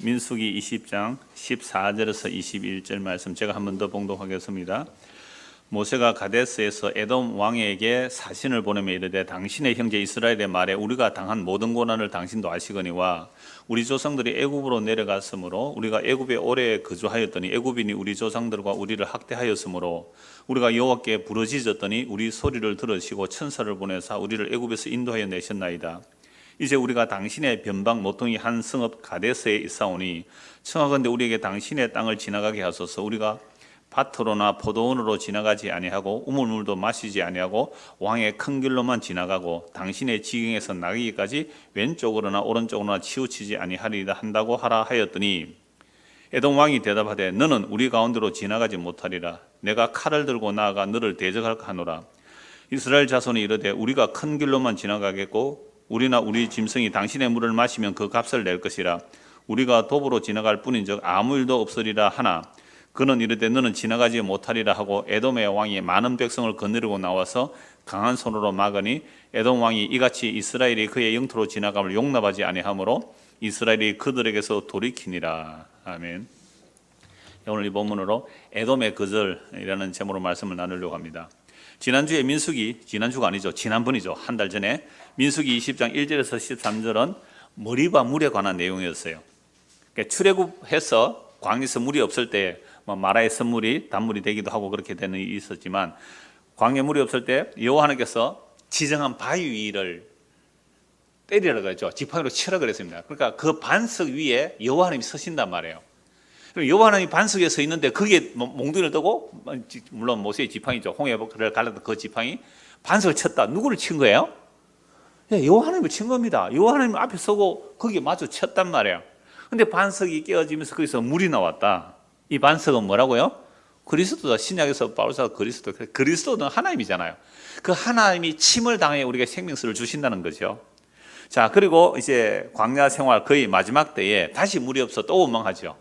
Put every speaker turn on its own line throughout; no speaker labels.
민수기 20장 14절에서 21절 말씀 제가 한 번 더 봉독하겠습니다. 모세가 가데스에서 에돔 왕에게 사신을 보내며 이르되 당신의 형제 이스라엘의 말에 우리가 당한 모든 고난을 당신도 아시거니와 우리 조상들이 애굽으로 내려갔으므로 우리가 애굽에 오래 거주하였더니 애굽인이 우리 조상들과 우리를 학대하였으므로 우리가 여호와께 부르짖었더니 우리 소리를 들으시고 천사를 보내사 우리를 애굽에서 인도하여 내셨나이다. 이제 우리가 당신의 변방 모퉁이 한 성읍 가데스에 있사오니 청하건대 우리에게 당신의 땅을 지나가게 하소서. 우리가 밭으로나 포도원으로 지나가지 아니하고 우물물도 마시지 아니하고 왕의 큰 길로만 지나가고 당신의 지경에서 나기까지 왼쪽으로나 오른쪽으로나 치우치지 아니하리라 한다고 하라 하였더니 에돔 왕이 대답하되 너는 우리 가운데로 지나가지 못하리라. 내가 칼을 들고 나아가 너를 대적할까 하노라. 이스라엘 자손이 이르되 우리가 큰 길로만 지나가겠고 우리나 우리 짐승이 당신의 물을 마시면 그 값을 낼 것이라. 우리가 도보로 지나갈 뿐인즉 아무 일도 없으리라 하나 그는 이르되 너는 지나가지 못하리라 하고 에돔의 왕이 많은 백성을 거느리고 나와서 강한 손으로 막으니 에돔 왕이 이같이 이스라엘이 그의 영토로 지나감을 용납하지 아니하므로 이스라엘이 그들에게서 돌이키니라. 아멘. 오늘 이 본문으로 에돔의 거절이라는 제목으로 말씀을 나누려고 합니다. 지난주에 민수기, 지난주가 아니죠, 지난번이죠, 한 달 전에 민수기 20장 1절에서 13절은 머리와 물에 관한 내용이었어요. 그러니까 출애굽해서 광야에서 물이 없을 때 마라의 선물이 단물이 되기도 하고 그렇게 되는 일이 있었지만 광야 물이 없을 때 여호와 하나님께서 지정한 바위 위를 때리라 그랬죠. 지팡이로 치라 그랬습니다. 그러니까 그 반석 위에 여호와 하나님이 서신단 말이에요. 여호와 하나님이 반석에 서 있는데 거기에 몽둥이를 뜨고, 물론 모세의 지팡이죠, 홍해를 갈랐던 그 지팡이 반석을 쳤다. 누구를 친 거예요? 여호와 하나님을 친 겁니다. 여호와 하나님 앞에 서고 거기에 마주 쳤단 말이에요. 근데 반석이 깨어지면서 거기서 물이 나왔다. 이 반석은 뭐라고요? 그리스도다. 신약에서 바울사가 그리스도는 하나님이잖아요. 그 하나님이 침을 당해 우리가 생명수를 주신다는 거죠. 자, 그리고 이제 광야 생활 거의 마지막 때에 다시 물이 없어 또 원망하죠.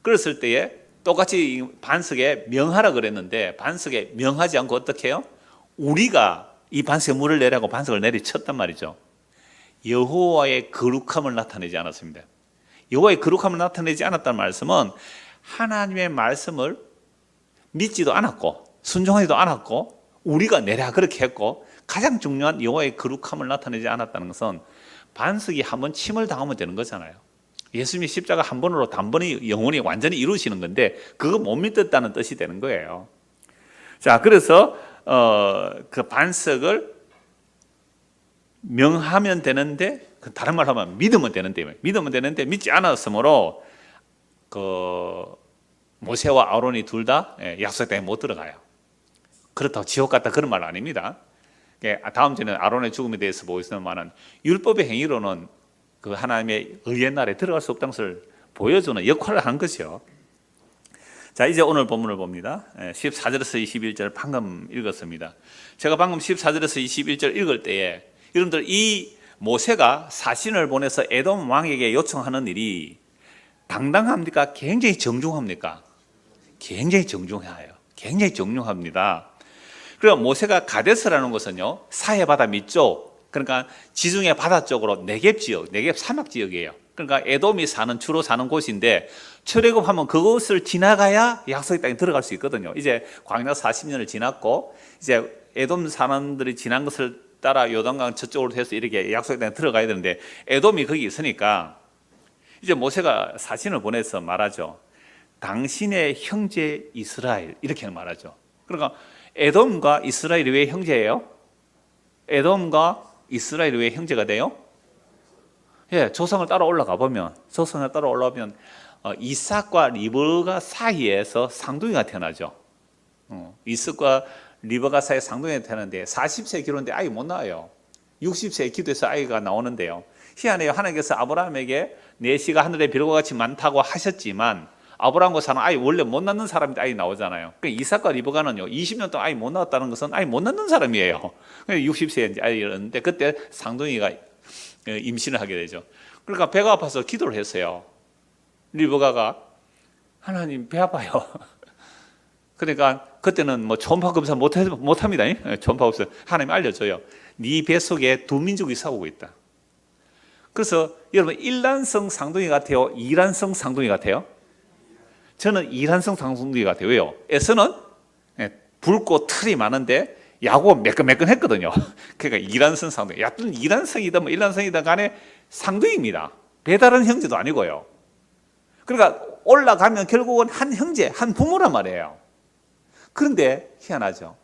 그랬을 때에 똑같이 반석에 명하라 그랬는데 반석에 명하지 않고 어떻게 해요? 우리가 이 반석에 물을 내라고 반석을 내리쳤단 말이죠. 여호와의 거룩함을 나타내지 않았습니다. 여호와의 거룩함을 나타내지 않았다는 말씀은 하나님의 말씀을 믿지도 않았고 순종하지도 않았고 우리가 내라 그렇게 했고 가장 중요한 여호와의 거룩함을 나타내지 않았다는 것은 반석이 한번 침을 당하면 되는 거잖아요. 예수님이 십자가 한 번으로 단번에 영원히 완전히 이루시는 건데 그거 못 믿었다는 뜻이 되는 거예요. 자, 그래서 그 반석을 명하면 되는데 다른 말로 하면 믿으면 되는데 믿지 않았으므로 그 모세와 아론이 둘 다 약속 땅에 못 들어가요. 그렇다고 지옥 갔다 그런 말 아닙니다. 다음 주에는 아론의 죽음에 대해서 보겠습니다만 율법의 행위로는 그 하나님의 의의 날에 들어갈 수 없다는 것을 보여주는 역할을 한 것이요. 자, 이제 오늘 본문을 봅니다. 14절에서 21절 방금 읽었습니다. 제가 방금 14절에서 21절 읽을 때에 여러분들 이 모세가 사신을 보내서 에돔 왕에게 요청하는 일이 당당합니까? 굉장히 정중합니까? 굉장히 정중해요. 굉장히 정중합니다. 그리고 모세가 가데스라는 곳은요, 사해 바다 밑쪽, 그러니까 지중해 바다 쪽으로 네겝 지역, 네겝 사막 지역이에요. 그러니까 에돔이 주로 사는 곳인데 출애굽하면 그곳을 지나가야 약속의 땅에 들어갈 수 있거든요. 이제 광야 40년을 지났고 이제 에돔 사람들이 지난 것을 따라 요단강 저쪽으로 해서 이렇게 약속의 땅에 들어가야 되는데 에돔이 거기 있으니까 이제 모세가 사신을 보내서 말하죠. 당신의 형제 이스라엘 이렇게 말하죠. 그러니까 에돔과 이스라엘이 왜 형제예요? 에돔과 이스라엘이 왜 형제가 돼요? 조상을 따라 올라가 보면 이삭과 리브가 사이에서 쌍둥이가 태어나죠. 이삭과 리브가 사이에 쌍둥이가 태어나는데 40세 기도인데 아이 못 낳아요. 60세에 기도해서 아이가 나오는데요. 희한해요. 하나님께서 아브라함에게 내 씨가 하늘의 별과 같이 많다고 하셨지만 아브라함과 사는 아이 원래 못 낳는 사람인데 아이 나오잖아요. 그러니까 이삭과 리브가는요 20년 동안 아이 못 낳았다는 것은 아이 못 낳는 사람이에요. 60세에 이제 아이를 낳는데 그때 쌍둥이가 임신을 하게 되죠. 그러니까 배가 아파서 기도를 했어요. 리브가가 하나님 배 아파요. 그러니까 그때는 뭐 초음파 검사 못 합니다. 초음파 검사 하나님 알려줘요. 네 뱃속에 두 민족이 싸우고 있다. 그래서 여러분 일란성 쌍둥이 같아요? 이란성 쌍둥이 같아요? 저는 이란성 쌍둥이 같아요. 왜요? 에서는 붉고 털이 많은데 야구가 매끈매끈했거든요. 그러니까 이란성 쌍둥이. 여튼 이란성이든 뭐 일란성이든 간에 쌍둥이입니다. 배다른 형제도 아니고요. 그러니까 올라가면 결국은 한 형제, 한 부모란 말이에요. 그런데 희한하죠.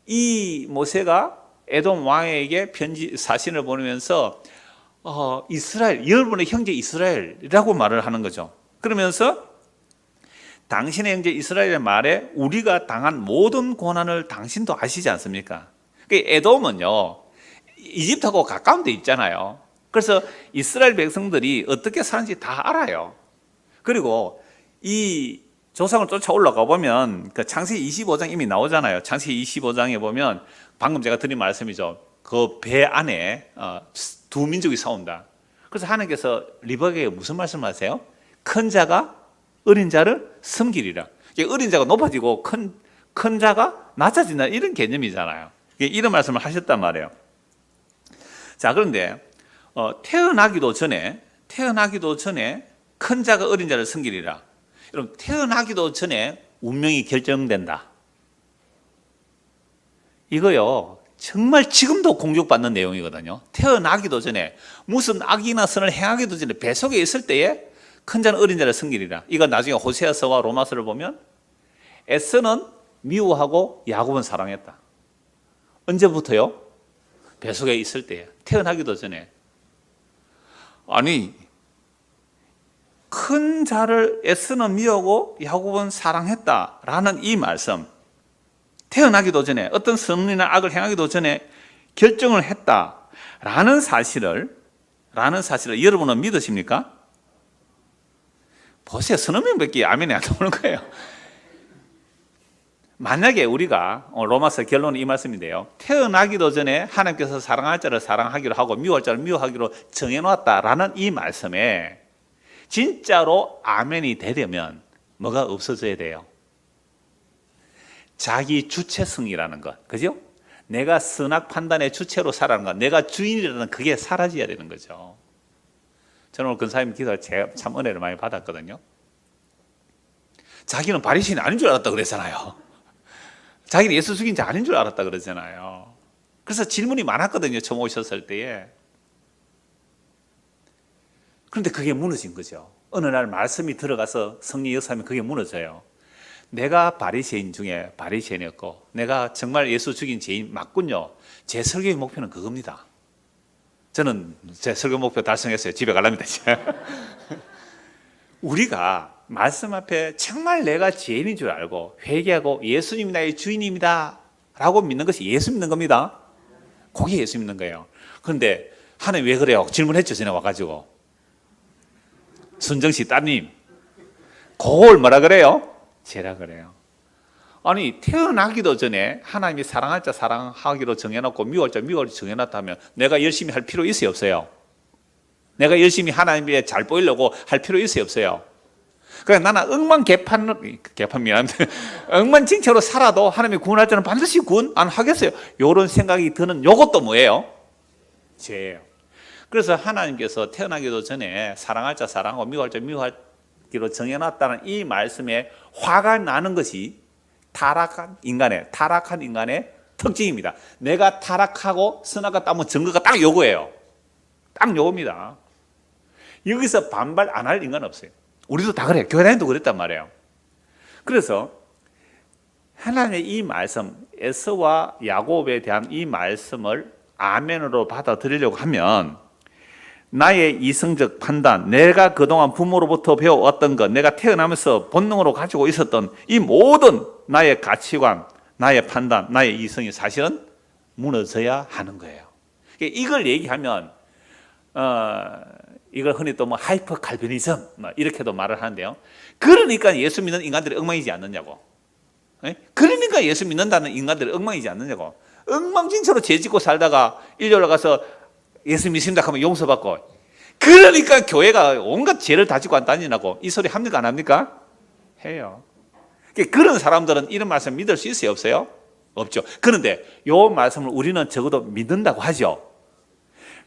이 모세가 에돔 왕에게 사신을 보내면서 이스라엘, 여러분의 형제 이스라엘이라고 말을 하는 거죠. 그러면서 당신의 형제 이스라엘의 말에 우리가 당한 모든 고난을 당신도 아시지 않습니까? 에돔은요, 이집트하고 가까운 데 있잖아요. 그래서 이스라엘 백성들이 어떻게 사는지 다 알아요. 그리고 이 조상을 쫓아 올라가 보면 그 창세기 25장 이미 나오잖아요. 창세기 25장에 보면 방금 제가 드린 말씀이죠. 그 배 안에 두 민족이 싸운다. 그래서 하나님께서 리브가에게 무슨 말씀하세요? 큰 자가 어린 자를 섬기리라. 어린 자가 높아지고 큰 자가 낮아진다, 이런 개념이잖아요. 이런 말씀을 하셨단 말이에요. 자, 그런데 태어나기도 전에 큰 자가 어린 자를 섬기리라. 여러분, 태어나기도 전에 운명이 결정된다. 이거요, 정말 지금도 공격받는 내용이거든요. 태어나기도 전에, 무슨 악이나 선을 행하기도 전에 뱃속에 있을 때에 큰 자는 어린 자를 섬기리라. 이건 나중에 호세아서와 로마서를 보면 에서는 미워하고 야곱은 사랑했다. 언제부터요? 뱃속에 있을 때에, 태어나기도 전에. 아니, 큰 자를 에서는 미워하고 야곱은 사랑했다라는 이 말씀, 태어나기도 전에, 어떤 선이나 악을 행하기도 전에 결정을 했다라는 사실을 여러분은 믿으십니까? 보세요. 서너 명밖에 아멘이 안 나오는 거예요. 만약에 우리가 로마서 결론은 이 말씀인데요, 태어나기도 전에 하나님께서 사랑할 자를 사랑하기로 하고 미워할 자를 미워하기로 정해놓았다라는 이 말씀에 진짜로 아멘이 되려면 뭐가 없어져야 돼요? 자기 주체성이라는 것, 그죠? 내가 선악 판단의 주체로 살아가는 것, 내가 주인이라는 그게 사라져야 되는 거죠. 저는 오늘 근사님 기도를 제가 참 은혜를 많이 받았거든요. 자기는 바리새인이 아닌 줄 알았다 그랬잖아요. 자기는 예수 죽인 자 아닌 줄 알았다 그러잖아요. 그래서 질문이 많았거든요, 처음 오셨을 때에. 그런데 그게 무너진 거죠. 어느 날 말씀이 들어가서 성령 역사하면 그게 무너져요. 내가 바리새인 중에 바리새인이었고 내가 정말 예수 죽인 죄인 맞군요. 제 설교의 목표는 그겁니다. 저는 제 설교 목표 달성했어요. 집에 가랍니다. 우리가 말씀 앞에 정말 내가 죄인인 줄 알고 회개하고 예수님이 나의 주인입니다 라고 믿는 것이 예수 믿는 겁니다. 그게 예수 믿는 거예요. 그런데 하나님 왜 그래요? 질문했죠, 전에 와가지고. 순정씨 따님, 그걸 뭐라 그래요? 죄라 그래요. 아니, 태어나기도 전에 하나님이 사랑할 자 사랑하기로 정해놓고 미워할 자 미워하기로 정해놨다면 내가 열심히 할 필요 있어요, 없어요? 내가 열심히 하나님께 잘 보이려고 할 필요 있어요, 없어요? 그러니까 나는 개판 미안한데 엉망진창으로 살아도 하나님이 구원할 자는 반드시 구원 안 하겠어요. 이런 생각이 드는 요것도 뭐예요? 죄예요. 그래서 하나님께서 태어나기도 전에 사랑할 자 사랑하고 미워할 자 미워하기로 정해놨다는 이 말씀에 화가 나는 것이 타락한 인간의 특징입니다. 내가 타락하고 선악과 따면 증거가 딱 요거예요. 딱 요겁니다. 여기서 반발 안 할 인간은 없어요. 우리도 다 그래요. 교회 다니도 그랬단 말이에요. 그래서 하나님의 이 말씀, 에서와 야곱에 대한 이 말씀을 아멘으로 받아들이려고 하면 나의 이성적 판단, 내가 그동안 부모로부터 배워왔던 것, 내가 태어나면서 본능으로 가지고 있었던 이 모든 나의 가치관, 나의 판단, 나의 이성이 사실은 무너져야 하는 거예요. 이걸 얘기하면 이걸 흔히 또 뭐 하이퍼 칼비니즘 이렇게도 말을 하는데요. 그러니까 예수 믿는 인간들이 엉망이지 않느냐고. 그러니까 예수 믿는다는 인간들이 엉망이지 않느냐고. 엉망진창으로 죄 짓고 살다가 일요일에 가서 예수 믿습니다 하면 용서받고, 그러니까 교회가 온갖 죄를 다 지고 안 다니냐고. 이 소리 합니까 안 합니까? 해요. 그런 사람들은 이런 말씀 믿을 수 있어요, 없어요? 없죠. 그런데 이 말씀을 우리는 적어도 믿는다고 하죠.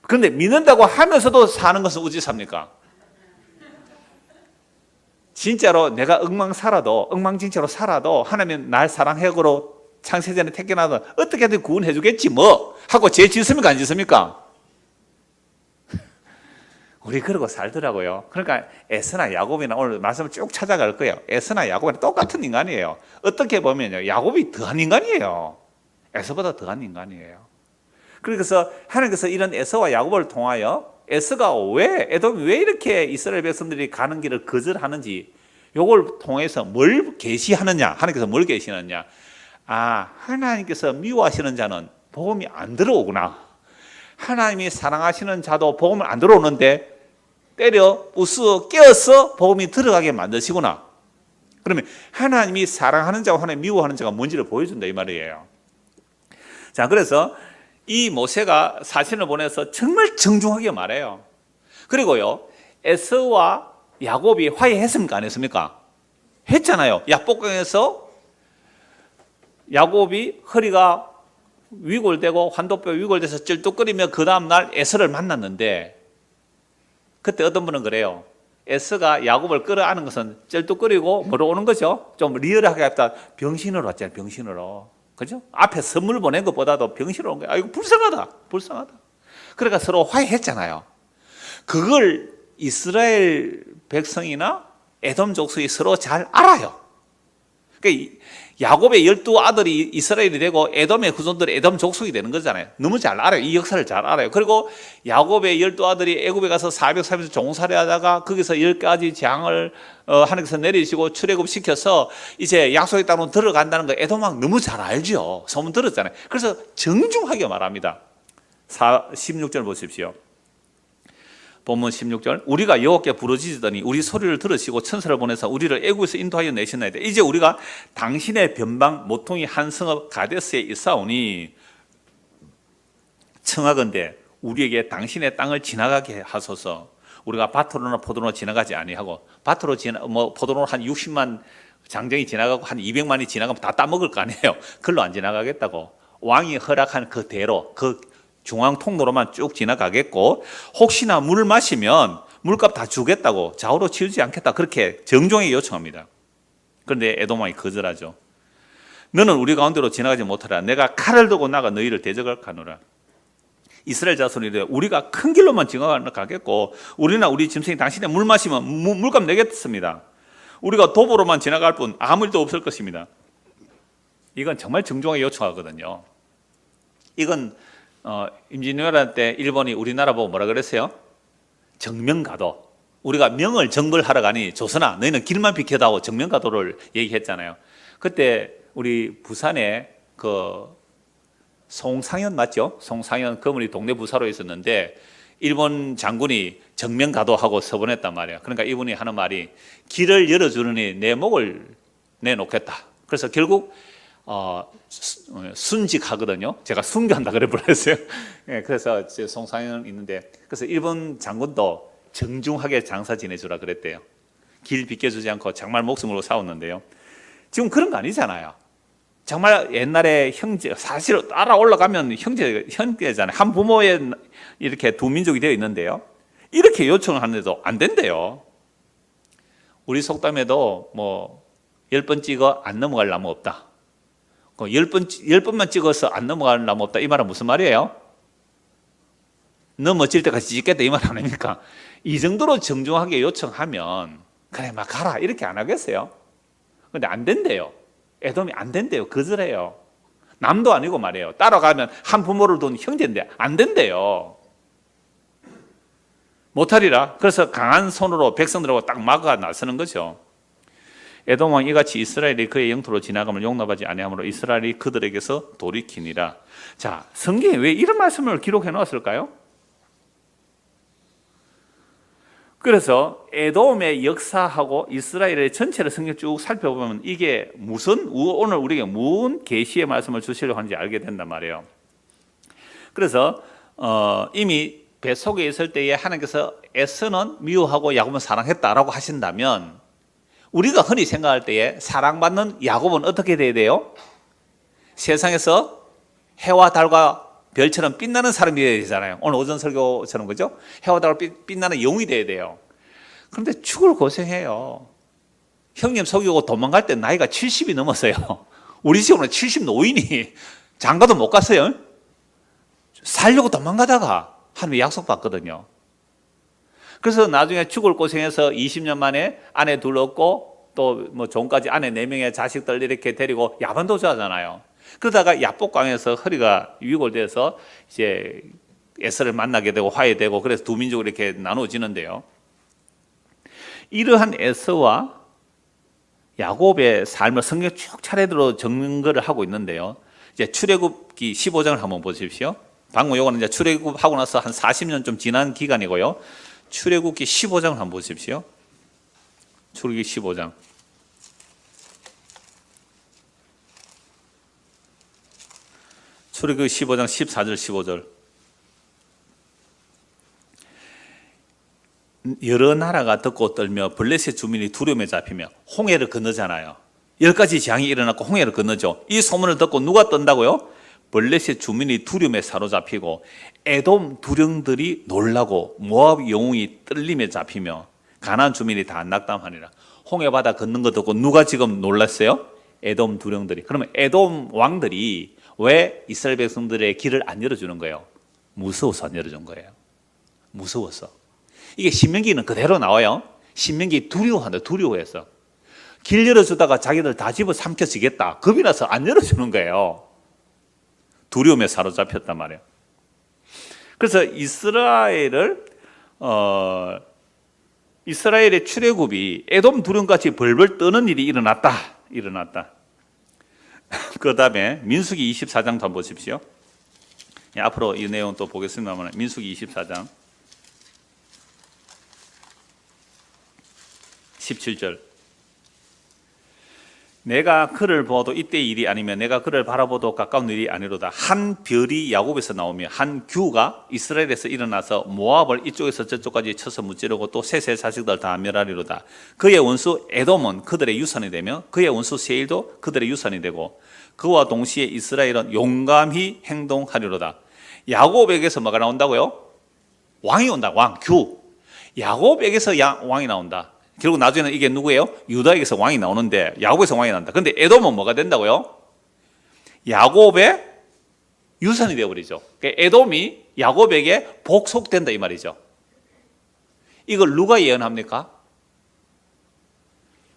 그런데 믿는다고 하면서도 사는 것은 어찌 삽니까? 진짜로 내가 엉망진창으로 살아도 하나님은 날 사랑해고로 창세전에 택견하다 어떻게든 구원해 주겠지 뭐 하고 죄 짓습니까 안 짓습니까? 우리 그러고 살더라고요. 그러니까 에서나 야곱이나 오늘 말씀을 쭉 찾아갈 거예요. 에서나 야곱이나 똑같은 인간이에요. 어떻게 보면요, 야곱이 더한 인간이에요. 에서보다 더한 인간이에요. 그래서 하나님께서 이런 에서와 야곱을 통하여 에서가 에돔이 왜 이렇게 이스라엘 백성들이 가는 길을 거절하는지 요걸 통해서 뭘 계시하느냐, 하나님께서 뭘 계시느냐, 하나님께서 미워하시는 자는 복음이 안 들어오구나. 하나님이 사랑하시는 자도 복음을 안 들어오는데 때려 부수어 깨어서 복음이 들어가게 만드시구나. 그러면 하나님이 사랑하는 자와 하나님 미워하는 자가 뭔지를 보여준다 이 말이에요. 자, 그래서 이 모세가 사신을 보내서 정말 정중하게 말해요. 그리고요, 에서와 야곱이 화해했습니까 안 했습니까? 했잖아요. 야복강에서 야곱이 허리가 위골되고 환도뼈 위골돼서 쩔뚝거리며 그 다음날 에서를 만났는데, 그때 어떤 분은 그래요. 에서가 야곱을 끌어안은 것은 쩔뚝거리고 뭐로 오는 거죠? 좀 리얼하게 했다. 병신으로 왔잖아요. 병신으로. 그죠? 앞에 선물 보낸 것보다도 병신으로 온 거예요. 이거 불쌍하다. 그러니까 서로 화해했잖아요. 그걸 이스라엘 백성이나 에돔 족속이 서로 잘 알아요. 그러니까 야곱의 12아들이 이스라엘이 되고 에돔의 후손들이 에돔 족속이 되는 거잖아요. 너무 잘 알아요. 이 역사를 잘 알아요. 그리고 야곱의 12아들이 애굽에 가서 430일 종살이 하다가 거기서 10가지 재앙을 하나님께서 내리시고 출애굽시켜서 이제 약속의 땅으로 들어간다는 거 에돔왕 너무 잘 알죠. 소문 들었잖아요. 그래서 정중하게 말합니다. 16절 보십시오. 본문 16절, 우리가 여호와께 부르짖으더니 우리 소리를 들으시고 천사를 보내서 우리를 애굽에서 인도하여 내셨나이다. 이제 우리가 당신의 변방 모퉁이 한 성읍 가데스에 있사오니 청하건대 우리에게 당신의 땅을 지나가게 하소서. 우리가 밭으로나 포도로 지나가지 아니하고, 밭으로 포도로 한 60만 장정이 지나가고 한 200만이 지나가면 다 따먹을 거 아니에요. 그걸로 안 지나가겠다고. 왕이 허락한 그 대로 그 중앙 통로로만 쭉 지나가겠고, 혹시나 물을 마시면 물값 다 주겠다고, 좌우로 치우지 않겠다, 그렇게 정중하게 요청합니다. 그런데 에돔 왕이 거절하죠. 너는 우리 가운데로 지나가지 못하라. 내가 칼을 들고 나가 너희를 대적할 가노라. 이스라엘 자손이 이래, 우리가 큰 길로만 지나가겠고 우리나 우리 짐승이 당신의 물 마시면 물값 내겠습니다. 우리가 도보로만 지나갈 뿐 아무 일도 없을 것입니다. 이건 정말 정중하게 요청하거든요. 이건 임진왜란 때 일본이 우리나라 보고 뭐라 그랬어요? 정명가도. 우리가 명을 정벌하러 가니 조선아 너희는 길만 비켜다오, 정명가도를 얘기했잖아요. 그때 우리 부산에 그 송상현 맞죠? 송상현 거물이 동네 부사로 있었는데 일본 장군이 정명가도하고 서본했단 말이에요. 그러니까 이분이 하는 말이 길을 열어주느니 내 목을 내놓겠다. 그래서 결국 순직하거든요. 제가 순교한다 그래 버렸어요. 그래서 송상현 있는데, 그래서 일본 장군도 정중하게 장사 지내주라 그랬대요. 길 비켜주지 않고 정말 목숨으로 싸웠는데요. 지금 그런 거 아니잖아요. 정말 옛날에 형제, 사실 따라 올라가면 형제잖아요. 한 부모에 이렇게 두 민족이 되어 있는데요. 이렇게 요청을 하는데도 안 된대요. 우리 속담에도 뭐 10번 찍어 안 넘어갈 나무 없다. 10번만 찍어서 안 넘어갈 나무 없다. 이 말은 무슨 말이에요? 넘어질 때까지 찍겠다 이 말 아닙니까? 이 정도로 정중하게 요청하면 그래 막 가라 이렇게 안 하겠어요? 근데 안 된대요. 에돔이 안 된대요. 거절해요. 남도 아니고 말이에요. 따라가면 한 부모를 둔 형제인데 안 된대요. 못하리라. 그래서 강한 손으로 백성들하고 딱 막아 나서는 거죠. 에돔 왕 이같이 이스라엘이 그의 영토로 지나감을 용납하지 아니하므로 이스라엘이 그들에게서 돌이키니라. 자, 성경에 왜 이런 말씀을 기록해 놓았을까요? 그래서 에돔의 역사하고 이스라엘의 전체를 성경 쭉 살펴보면 이게 오늘 우리에게 무슨 계시의 말씀을 주시려고 하는지 알게 된단 말이에요. 그래서 이미 뱃속에 있을 때에 하나님께서 에서는 미워하고 야곱은 사랑했다라고 하신다면, 우리가 흔히 생각할 때에 사랑받는 야곱은 어떻게 돼야 돼요? 세상에서 해와 달과 별처럼 빛나는 사람이 되어야 되잖아요. 오늘 오전 설교처럼, 그죠? 해오다가 빛나는 영웅이 되어야 돼요. 그런데 죽을 고생해요. 형님 속이고 도망갈 때 나이가 70이 넘었어요. 우리 집으로는 70 노인이 장가도 못 갔어요. 살려고 도망가다가 하나님이 약속받거든요. 그래서 나중에 죽을 고생해서 20년 만에 아내 둘 얻고 또 뭐 종까지 아내 4명의 자식들 이렇게 데리고 야반도주 하잖아요. 그러다가 야복강에서 허리가 위골돼서 이제 에서를 만나게 되고 화해되고, 그래서 두 민족이 이렇게 나누어지는데요. 이러한 에서와 야곱의 삶을 성경 쭉 차례대로 증거를 하고 있는데요. 이제 출애굽기 15장을 한번 보십시오. 방금 요거는 이제 출애굽하고 나서 한 40년 좀 지난 기간이고요. 출애굽기 15장을 한번 보십시오. 출애굽기 15장. 출애굽기 15장 14절 15절. 여러 나라가 듣고 떨며 블레셋 주민이 두려움에 잡히며 홍해를 건너잖아요. 10가지 재앙이 일어났고 홍해를 건너죠. 이 소문을 듣고 누가 떤다고요? 블레셋 주민이 두려움에 사로잡히고 에돔 두령들이 놀라고 모압 영웅이 떨림에 잡히며 가나안 주민이 다 낙담하니라. 홍해 바다 걷는 거 듣고 누가 지금 놀랐어요? 에돔 두령들이. 그러면 에돔 왕들이 왜 이스라엘 백성들의 길을 안 열어주는 거예요? 무서워서 안 열어준 거예요. 무서워서. 이게 신명기는 그대로 나와요. 신명기 두려워한다. 두려워해서. 길 열어주다가 자기들 다 집어삼켜지겠다. 겁이 나서 안 열어주는 거예요. 두려움에 사로잡혔단 말이에요. 그래서 이스라엘의 출애굽이 에돔 두령같이 벌벌 떠는 일이 일어났다. 그 다음에 민수기 24장 한번 보십시오. 앞으로 이 내용 또 보겠습니다만, 민수기 24장 17절. 내가 그를 보아도 이때의 일이 아니면 내가 그를 바라보도 가까운 일이 아니로다. 한 별이 야곱에서 나오며 한 규가 이스라엘에서 일어나서 모압을 이쪽에서 저쪽까지 쳐서 무찌르고 또 셋의 자식들 다 멸하리로다. 그의 원수 에돔은 그들의 유산이 되며 그의 원수 세일도 그들의 유산이 되고 그와 동시에 이스라엘은 용감히 행동하리로다. 야곱에게서 뭐가 나온다고요? 왕이 온다. 왕, 규. 야곱에게서 왕이 나온다. 결국 나중에는 이게 누구예요? 유다에게서 왕이 나오는데 야곱에서 왕이 나온다. 그런데 에돔은 뭐가 된다고요? 야곱의 유산이 되어버리죠. 그러니까 에돔이 야곱에게 복속된다 이 말이죠. 이걸 누가 예언합니까?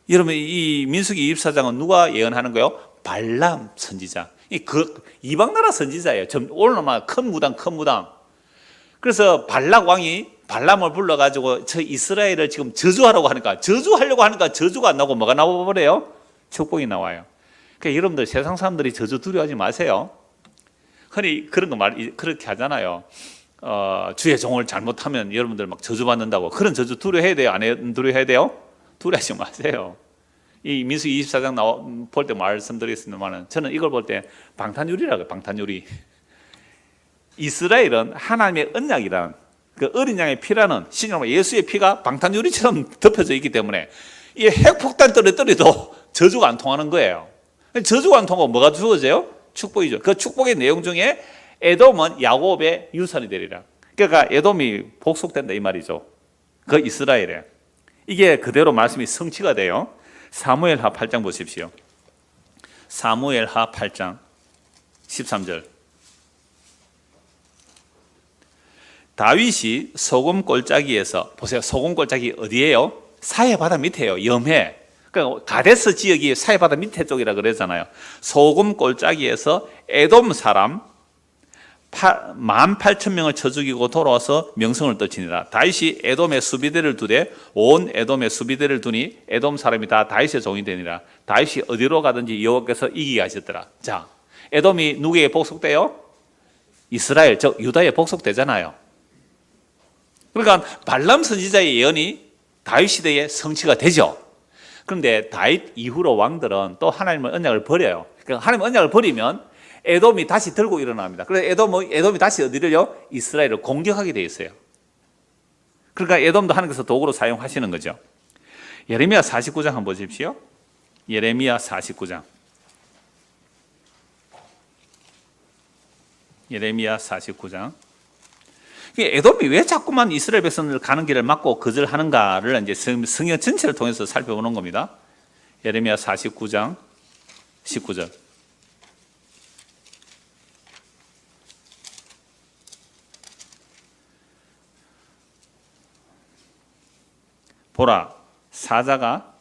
여러분, 이 민수기 24장은 누가 예언하는 거예요? 발람 선지자. 이방 나라 선지자예요. 오늘만 큰 무당. 그래서 발락 왕이 발람을 불러가지고 저 이스라엘을 지금 저주하려고 하니까 저주가 안 나오고 뭐가 나와버려요? 축복이 나와요. 그러니까 여러분들 세상 사람들이 저주 두려워하지 마세요. 흔히 그런 거 그렇게 하잖아요. 주의 종을 잘못하면 여러분들 막 저주받는다고. 그런 저주 두려워해야 돼요? 안 두려워해야 돼요? 두려워하지 마세요. 이 민수기 24장 볼 때 말씀드리겠습니다만, 저는 이걸 볼 때 방탄유리라고 해요. 방탄유리. 이스라엘은 하나님의 언약이란 그 어린 양의 피라는 신약으로 예수의 피가 방탄유리처럼 덮여져 있기 때문에 이 핵폭탄 떨어뜨려도 저주가 안 통하는 거예요. 저주가 안 통하고 뭐가 주어져요? 축복이죠. 그 축복의 내용 중에 에돔은 야곱의 유산이 되리라. 그러니까 에돔이 복속된다 이 말이죠. 그 이스라엘에. 이게 그대로 말씀이 성취가 돼요. 사무엘하 8장 보십시오. 사무엘하 8장 13절. 다윗이 소금 골짜기에서, 보세요, 소금 골짜기 어디예요? 사해바다 밑에요. 염해. 그러니까 가데스 지역이 사해바다 밑에 쪽이라 그러잖아요. 소금 골짜기에서 에돔 사람 18,000명을 쳐 죽이고 돌아와서 명성을 떨치니라. 다윗이 에돔의 수비대를 두되 온 에돔의 수비대를 두니 에돔 사람이 다 다윗의 종이 되니라. 다윗이 어디로 가든지 여호와께서 이기게 하셨더라. 자, 에돔이 누구에게 복속돼요? 이스라엘, 즉 유다에 복속되잖아요. 그러니까 발람 선지자의 예언이 다윗 시대에 성취가 되죠. 그런데 다윗 이후로 왕들은 또 하나님의 언약을 버려요. 그러니까 하나님의 언약을 버리면 에돔이 다시 들고 일어납니다. 그래서 에돔이 다시 어디를요? 이스라엘을 공격하게 돼 있어요. 그러니까 에돔도 하나님께서 도구로 사용하시는 거죠. 예레미야 49장 한번 보십시오. 예레미야 49장. 예레미야 49장. 에돔이 왜 자꾸만 이스라엘 백성들 가는 길을 막고 거절하는가를 이제 성경 전체를 통해서 살펴보는 겁니다. 예레미야 49장 19절. 보라, 사자가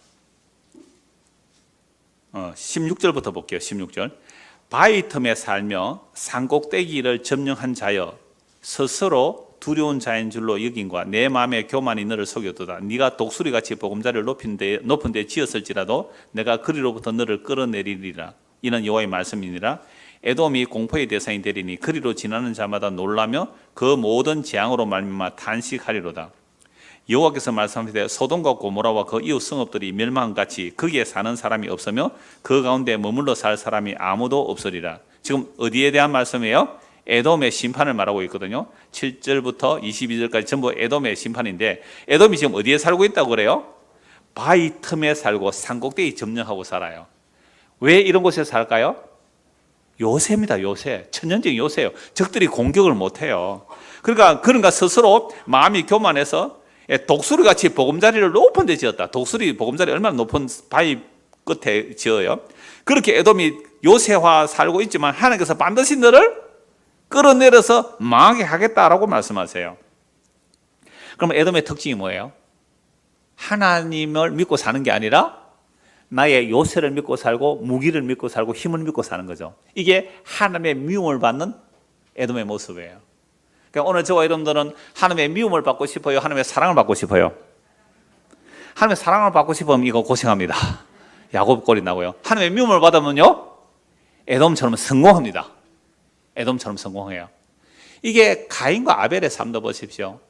16절부터 볼게요. 16절. 바위 틈에 살며 산꼭대기를 점령한 자여, 스스로 두려운 자인 줄로 여긴과 내 마음의 교만이 너를 속였도다. 네가 독수리같이 보금자리를 높은 데 지었을지라도 내가 그리로부터 너를 끌어내리리라. 이는 여호와의 말씀이니라. 에돔이 공포의 대상이 되리니 그리로 지나는 자마다 놀라며 그 모든 재앙으로 말미암아 탄식하리로다. 여호와께서 말씀하시되 소돔과 고모라와 그 이웃 성읍들이 멸망같이 거기에 사는 사람이 없으며 그 가운데 머물러 살 사람이 아무도 없으리라. 지금 어디에 대한 말씀이에요? 에돔의 심판을 말하고 있거든요. 7절부터 22절까지 전부 에돔의 심판인데, 에돔이 지금 어디에 살고 있다고 그래요? 바위 틈에 살고 산꼭대기 점령하고 살아요. 왜 이런 곳에 살까요? 요새입니다. 요새. 천년적인 요새예요. 적들이 공격을 못해요. 그러니까 스스로 마음이 교만해서 독수리같이 보금자리를 높은 데 지었다. 독수리 보금자리 얼마나 높은 바위 끝에 지어요. 그렇게 에돔이 요새화 살고 있지만 하나님께서 반드시 너를 끌어내려서 망하게 하겠다라고 말씀하세요. 그럼 에돔의 특징이 뭐예요? 하나님을 믿고 사는 게 아니라 나의 요새를 믿고 살고 무기를 믿고 살고 힘을 믿고 사는 거죠. 이게 하나님의 미움을 받는 에돔의 모습이에요. 그러니까 오늘 저와 여러분들은 하나님의 미움을 받고 싶어요? 하나님의 사랑을 받고 싶어요? 하나님의 사랑을 받고 싶으면 이거 고생합니다. 야곱 꼴이 나고요. 하나님의 미움을 받으면요, 에돔처럼 성공합니다. 에돔처럼 성공해요. 이게 가인과 아벨의 삶도 보십시오.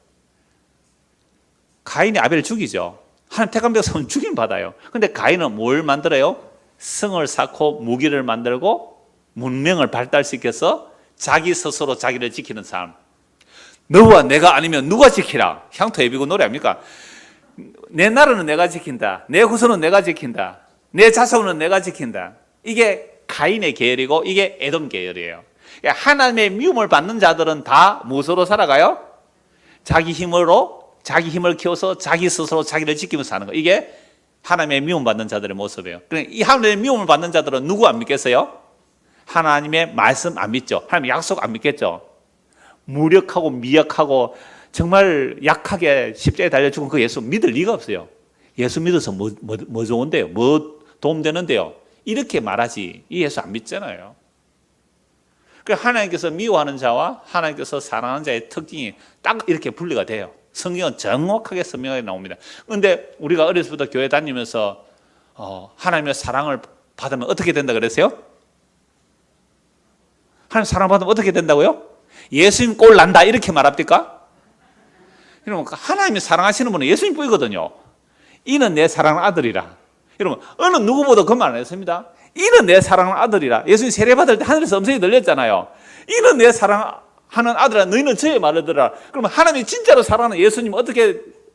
가인이 아벨을 죽이죠. 하나님 택한 백성은 죽임 받아요. 근데 가인은 뭘 만들어요? 성을 쌓고 무기를 만들고 문명을 발달시켜서 자기 스스로 자기를 지키는 삶. 너와 내가 아니면 누가 지키라. 향토 예비군 노래 아닙니까? 내 나라는 내가 지킨다. 내 후손은 내가 지킨다. 내 자손은 내가 지킨다. 이게 가인의 계열이고 이게 에돔 계열이에요. 하나님의 미움을 받는 자들은 다 무엇으로 살아가요? 자기 힘을 키워서 자기 스스로 자기를 지키면서 사는 거. 이게 하나님의 미움 받는 자들의 모습이에요. 그러니까 이 하나님의 미움을 받는 자들은 누구 안 믿겠어요? 하나님의 말씀 안 믿죠. 하나님의 약속 안 믿겠죠. 무력하고 미약하고 정말 약하게 십자가에 달려 죽은 그 예수 믿을 리가 없어요. 예수 믿어서 뭐 좋은데요? 뭐 도움되는데요? 이렇게 말하지. 이 예수 안 믿잖아요. 그러니까 하나님께서 미워하는 자와 하나님께서 사랑하는 자의 특징이 딱 이렇게 분리가 돼요. 성경은 정확하게 설명하게 나옵니다. 그런데 우리가 어렸을 때부터 교회 다니면서 하나님의 사랑을 받으면 어떻게 된다 그랬어요? 하나님 사랑 받으면 어떻게 된다고요? 예수님 꼴 난다 이렇게 말합니까? 여러분, 하나님이 사랑하시는 분은 예수님 뿐이거든요. 이는 내 사랑하는 아들이라. 여러분, 어느 누구보다 그 말 안 했습니다. 이는 내 사랑하는 아들이라. 예수님 세례받을 때 하늘에서 음성이 들렸잖아요. 이는 내 사랑하는 아들이라. 너희는 저의 말을 들으라. 그러면 하나님이 진짜로 사랑하는 예수님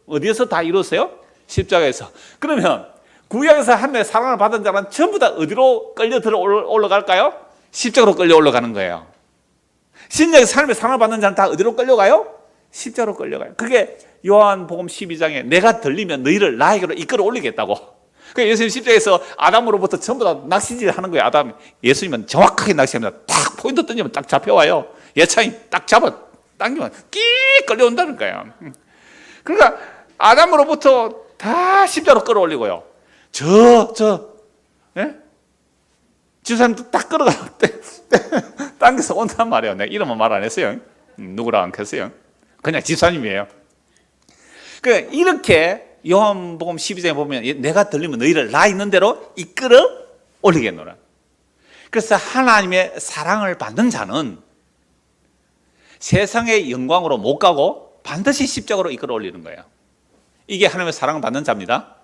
어디에서 다 이뤘어요? 십자가에서. 그러면 구약에서 하나님의 사랑을 받은 자는 전부 다 어디로 끌려 들어 올라갈까요? 십자가로 끌려 올라가는 거예요. 신약에서 하나님의 사랑을 받는 자는 다 어디로 끌려가요? 십자가로 끌려가요. 그게 요한복음 12장에 내가 들리면 너희를 나에게로 이끌어 올리겠다고. 그러니까 예수님 십자가에서 아담으로부터 전부 다 낚시질 하는 거예요. 아담. 예수님은 정확하게 낚시합니다. 딱 포인트 던지면 딱 잡혀와요. 예차이 딱 잡아 당기면 끼 끌려온다는 거예요. 그러니까 아담으로부터 다 십자가로 끌어올리고요. 집사님도 딱 끌어가 당겨서 온단 말이에요. 내가 이름은 말 안 했어요. 누구라 안 했어요. 그냥 집사님이에요. 그러니까 이렇게 요한복음 12장에 보면 내가 들리면 너희를 나 있는 대로 이끌어 올리겠노라. 그래서 하나님의 사랑을 받는 자는 세상의 영광으로 못 가고 반드시 십자가로 이끌어 올리는 거예요. 이게 하나님의 사랑을 받는 자입니다.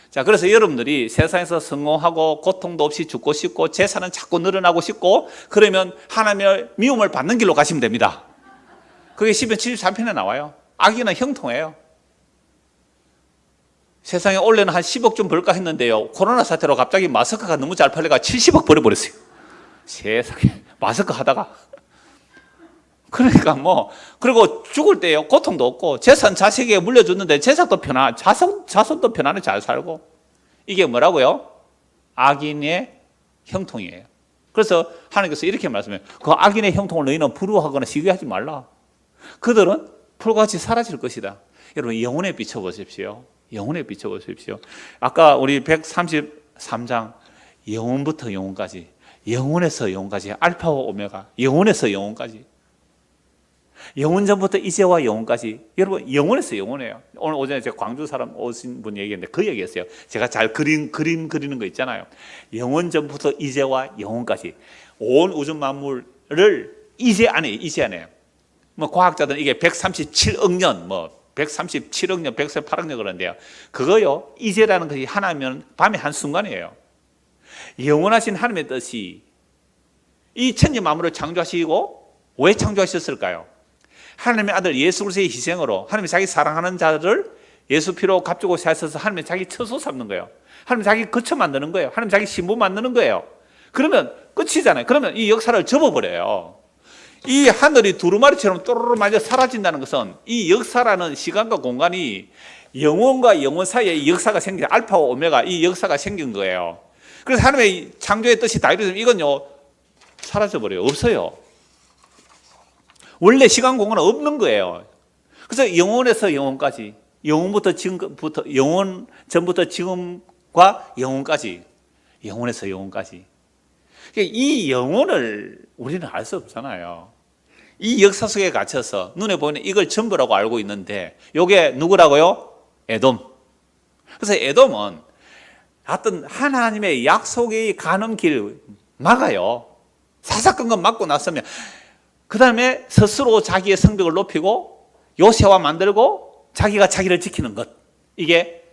자, 그래서 여러분들이 세상에서 성공하고 고통도 없이 죽고 싶고 재산은 자꾸 늘어나고 싶고 그러면 하나님의 미움을 받는 길로 가시면 됩니다. 그게 시편 73편에 나와요. 악인은 형통해요. 세상에 원래는 한 10억 좀 벌까 했는데요, 코로나 사태로 갑자기 마스크가 너무 잘 팔려가 70억 벌어버렸어요. 세상에 마스크 하다가 그러니까 그리고 죽을 때요, 고통도 없고, 재산 자식에게 물려줬는데 자손도 편안히 잘 살고, 이게 뭐라고요? 악인의 형통이에요. 그래서 하나님께서 이렇게 말씀해요. 그 악인의 형통을 너희는 부러워하거나 시기하지 말라. 그들은 풀같이 사라질 것이다. 여러분, 영혼에 비춰보십시오. 영혼에 비춰보십시오. 아까 우리 133장, 영혼부터 영혼까지, 영혼에서 영혼까지, 알파와 오메가, 영혼에서 영혼까지, 영혼 전부터 이제와 영혼까지. 여러분, 영혼에서 영혼이에요. 오늘 오전에 제가 광주 사람 오신 분 얘기했는데 그 얘기했어요. 제가 잘 그림 그리는 거 있잖아요. 영혼 전부터 이제와 영혼까지, 온 우주 만물을 이제 안에. 과학자들은 이게 137억 년, 137억 년, 148억 년 그런데요. 그거요, 이제라는 것이 하나면 밤의 한순간이에요. 영원하신 하나님의 뜻이 이 천지 만물을 창조하시고, 왜 창조하셨을까요? 하나님의 아들 예수 그리스도의 희생으로 하나님이 자기 사랑하는 자들을 예수 피로 값주고 사셔서 하나님이 자기 처소 삼는 거예요. 하나님이 자기 거처 만드는 거예요. 하나님이 자기 신부 만드는 거예요. 그러면 끝이잖아요. 그러면 이 역사를 접어버려요. 이 하늘이 두루마리처럼 또르르 맞아 사라진다는 것은 이 역사라는 시간과 공간이 영혼과 영혼 사이에 이 역사가 생긴, 알파와 오메가, 이 역사가 생긴 거예요. 그래서 하나님의 창조의 뜻이 다 이루어지면 이건요, 사라져버려요. 없어요. 원래 시간 공간은 없는 거예요. 그래서 영혼에서 영혼까지, 영혼부터 지금부터, 영혼 전부터 지금과 영혼까지, 영혼에서 영혼까지. 이 영혼을 우리는 알 수 없잖아요. 이 역사 속에 갇혀서 눈에 보이는 이걸 전부라고 알고 있는데, 이게 누구라고요? 에돔. 그래서 에돔은 어떤 하나님의 약속이 가는 길 막아요. 사사건건 막고 났으면 그 다음에 스스로 자기의 성벽을 높이고 요새화 만들고 자기가 자기를 지키는 것, 이게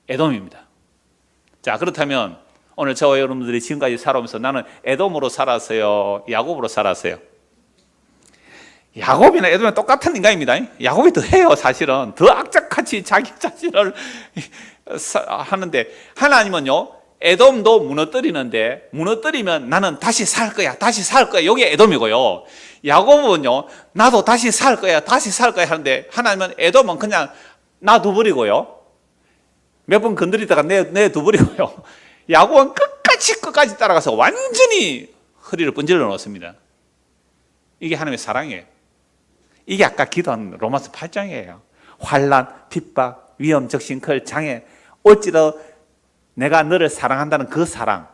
에돔입니다. 자, 그렇다면 오늘 저와 여러분들이 지금까지 살아오면서 나는 에돔으로 살았어요, 야곱으로 살았어요? 야곱이나 에돔이나 똑같은 인간입니다. 야곱이 더 해요. 사실은 더 악착같이 자기 자신을 하는데, 하나님은요, 에돔도 무너뜨리는데, 무너뜨리면 나는 다시 살 거야, 다시 살 거야, 이게 에돔이고요. 야곱은요, 나도 다시 살 거야, 다시 살 거야 하는데, 하나님은 에돔은 그냥 놔둬버리고요, 몇 번 건드리다가 내둬버리고요, 야곱은 끝까지 따라가서 완전히 허리를 번질러 놓습니다. 이게 하나님의 사랑이에요. 이게 아까 기도한 로마서 8장이에요. 환난, 핍박, 위험, 적신컬, 장애, 어찌도 내가 너를 사랑한다는 그 사랑,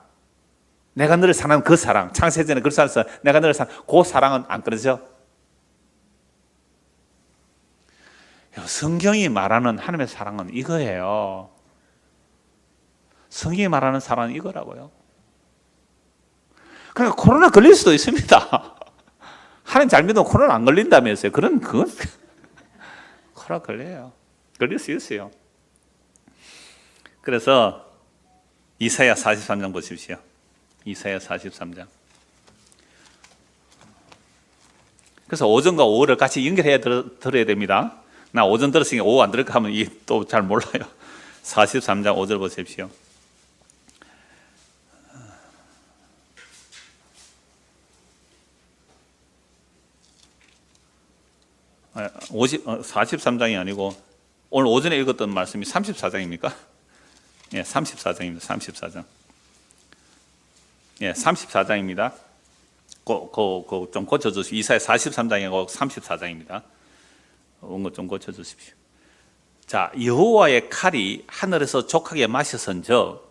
내가 너를 사랑하는 그 사랑, 창세전에 그렇게 살아서 내가 너를 사랑하는 그 사랑은 안 끊어져. 성경이 말하는 하나님의 사랑은 이거예요. 성경이 말하는 사랑은 이거라고요. 그러니까 코로나 걸릴 수도 있습니다. 하나님 잘 믿으면 코로나 안 걸린다면서요. 그건 코로나 걸려요. 걸릴 수 있어요. 그래서 이사야 43장 보십시오. 이사야 43장. 그래서 오전과 오후를 같이 연결해야 들어야 됩니다. 나 오전 들었으니까 오후 안 들을까 하면 이게 또 잘 몰라요. 43장 5절 보십시오. 43장이 아니고 오늘 오전에 읽었던 말씀이 34장입니까? 예, 34장입니다. 34장. 예, 34장입니다. 좀 고쳐주십시오. 이사야 43장이고 34장입니다. 온 것 좀 고쳐주십시오. 자, 여호와의 칼이 하늘에서 족하게 마셔선저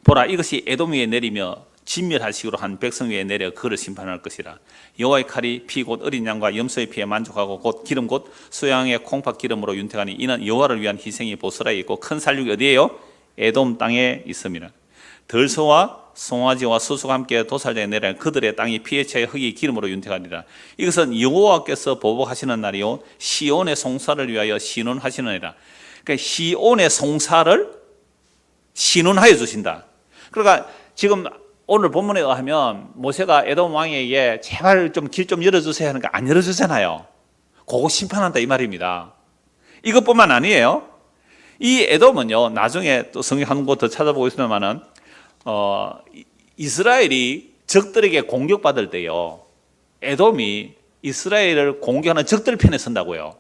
보라, 이것이 에돔 위에 내리며 진멸하시기로 한 백성 위에 내려 그를 심판할 것이라. 여호와의 칼이 피 곧 어린 양과 염소의 피에 만족하고 곧 기름 곧 수양의 콩팥 기름으로 윤택하니 이는 여호와를 위한 희생이 보스라에 있고 큰 살육이 어디에요? 에돔 땅에 있습니다. 들소와 송아지와 수수가 함께 도살자에 내려 그들의 땅이 피에 차여 흙이 기름으로 윤택하리라. 이것은 여호와께서 보복하시는 날이요 시온의 송사를 위하여 신원하시느니라. 그러니까 시온의 송사를 신원하여 주신다. 그러니까 지금 오늘 본문에 의하면 모세가 에돔 왕에게 제발 좀 길 좀 열어주세요 하니까 안 열어주잖아요. 그거 심판한다 이 말입니다. 이것뿐만 아니에요. 이 에돔은요, 나중에 또 성경 한 곳 더 찾아보고 있습니다만은 이스라엘이 적들에게 공격받을 때요, 에돔이 이스라엘을 공격하는 적들 편에 선다고요.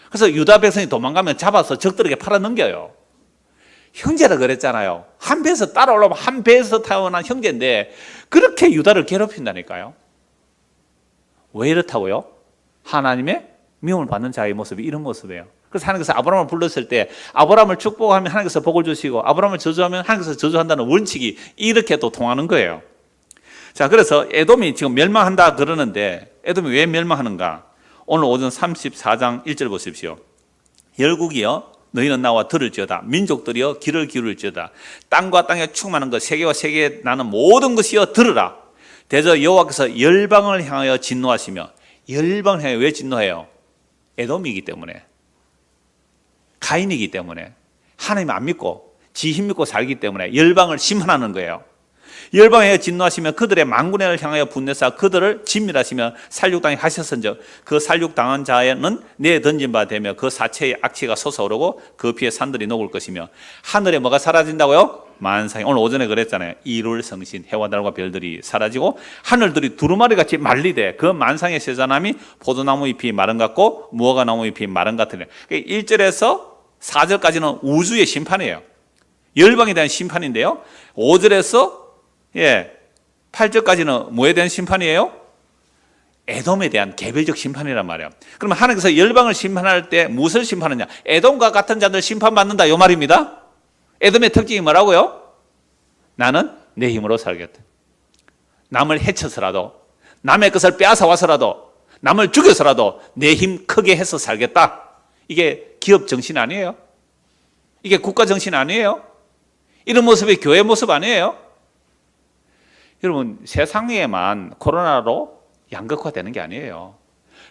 그래서 유다 백성이 도망가면 잡아서 적들에게 팔아넘겨요. 형제라 그랬잖아요. 한 배에서 따라올라면 한 배에서 태어난 형제인데 그렇게 유다를 괴롭힌다니까요. 왜 이렇다고요? 하나님의 미움을 받는 자의 모습이 이런 모습이에요. 그래서 하나님께서 아브라함을 불렀을 때 아브라함을 축복하면 하나님께서 복을 주시고 아브라함을 저주하면 하나님께서 저주한다는 원칙이 이렇게 또 통하는 거예요. 자, 그래서 에돔이 지금 멸망한다 그러는데 에돔이 왜 멸망하는가? 오늘 오전 34장 1절 보십시오. 열국이여 너희는 나와 들을지어다. 민족들이여 귀를 기울일지어다. 땅과 땅에 충만한 것 세계와 세계에 나는 모든 것이여 들으라. 대저 여호와께서 열방을 향하여 진노하시며 열방을 향하여 왜 진노해요? 에돔이기 때문에, 가인이기 때문에, 하나님 안 믿고 지 힘 믿고 살기 때문에 열방을 심판하는 거예요. 열방에 진노하시며 그들의 만군을 향하여 분내사 그들을 진멸하시며 살육당에 하셨은즉 그 살육당한 자에는 내에 던진 바 되며 그 사체의 악취가 솟아오르고 그 피에 산들이 녹을 것이며 하늘에 뭐가 사라진다고요? 만상이. 오늘 오전에 그랬잖아요. 이룰 성신 해와 달과 별들이 사라지고 하늘들이 두루마리 같이 말리되 그 만상의 세자남이 포도나무 잎이 마른 같고 무화과 나무 잎이 마른 같으니 1절에서 4절까지는 우주의 심판이에요. 열방에 대한 심판인데요. 5절에서 8절까지는 뭐에 대한 심판이에요? 에돔에 대한 개별적 심판이란 말이에요. 그러면 하나님께서 열방을 심판할 때 무엇을 심판하냐? 에돔과 같은 자들 심판받는다 이 말입니다. 에돔의 특징이 뭐라고요? 나는 내 힘으로 살겠다. 남을 해쳐서라도 남의 것을 빼앗아 와서라도 남을 죽여서라도 내 힘 크게 해서 살겠다. 이게 기업 정신 아니에요? 이게 국가 정신 아니에요? 이런 모습이 교회 모습 아니에요? 여러분, 세상에만 코로나로 양극화되는 게 아니에요.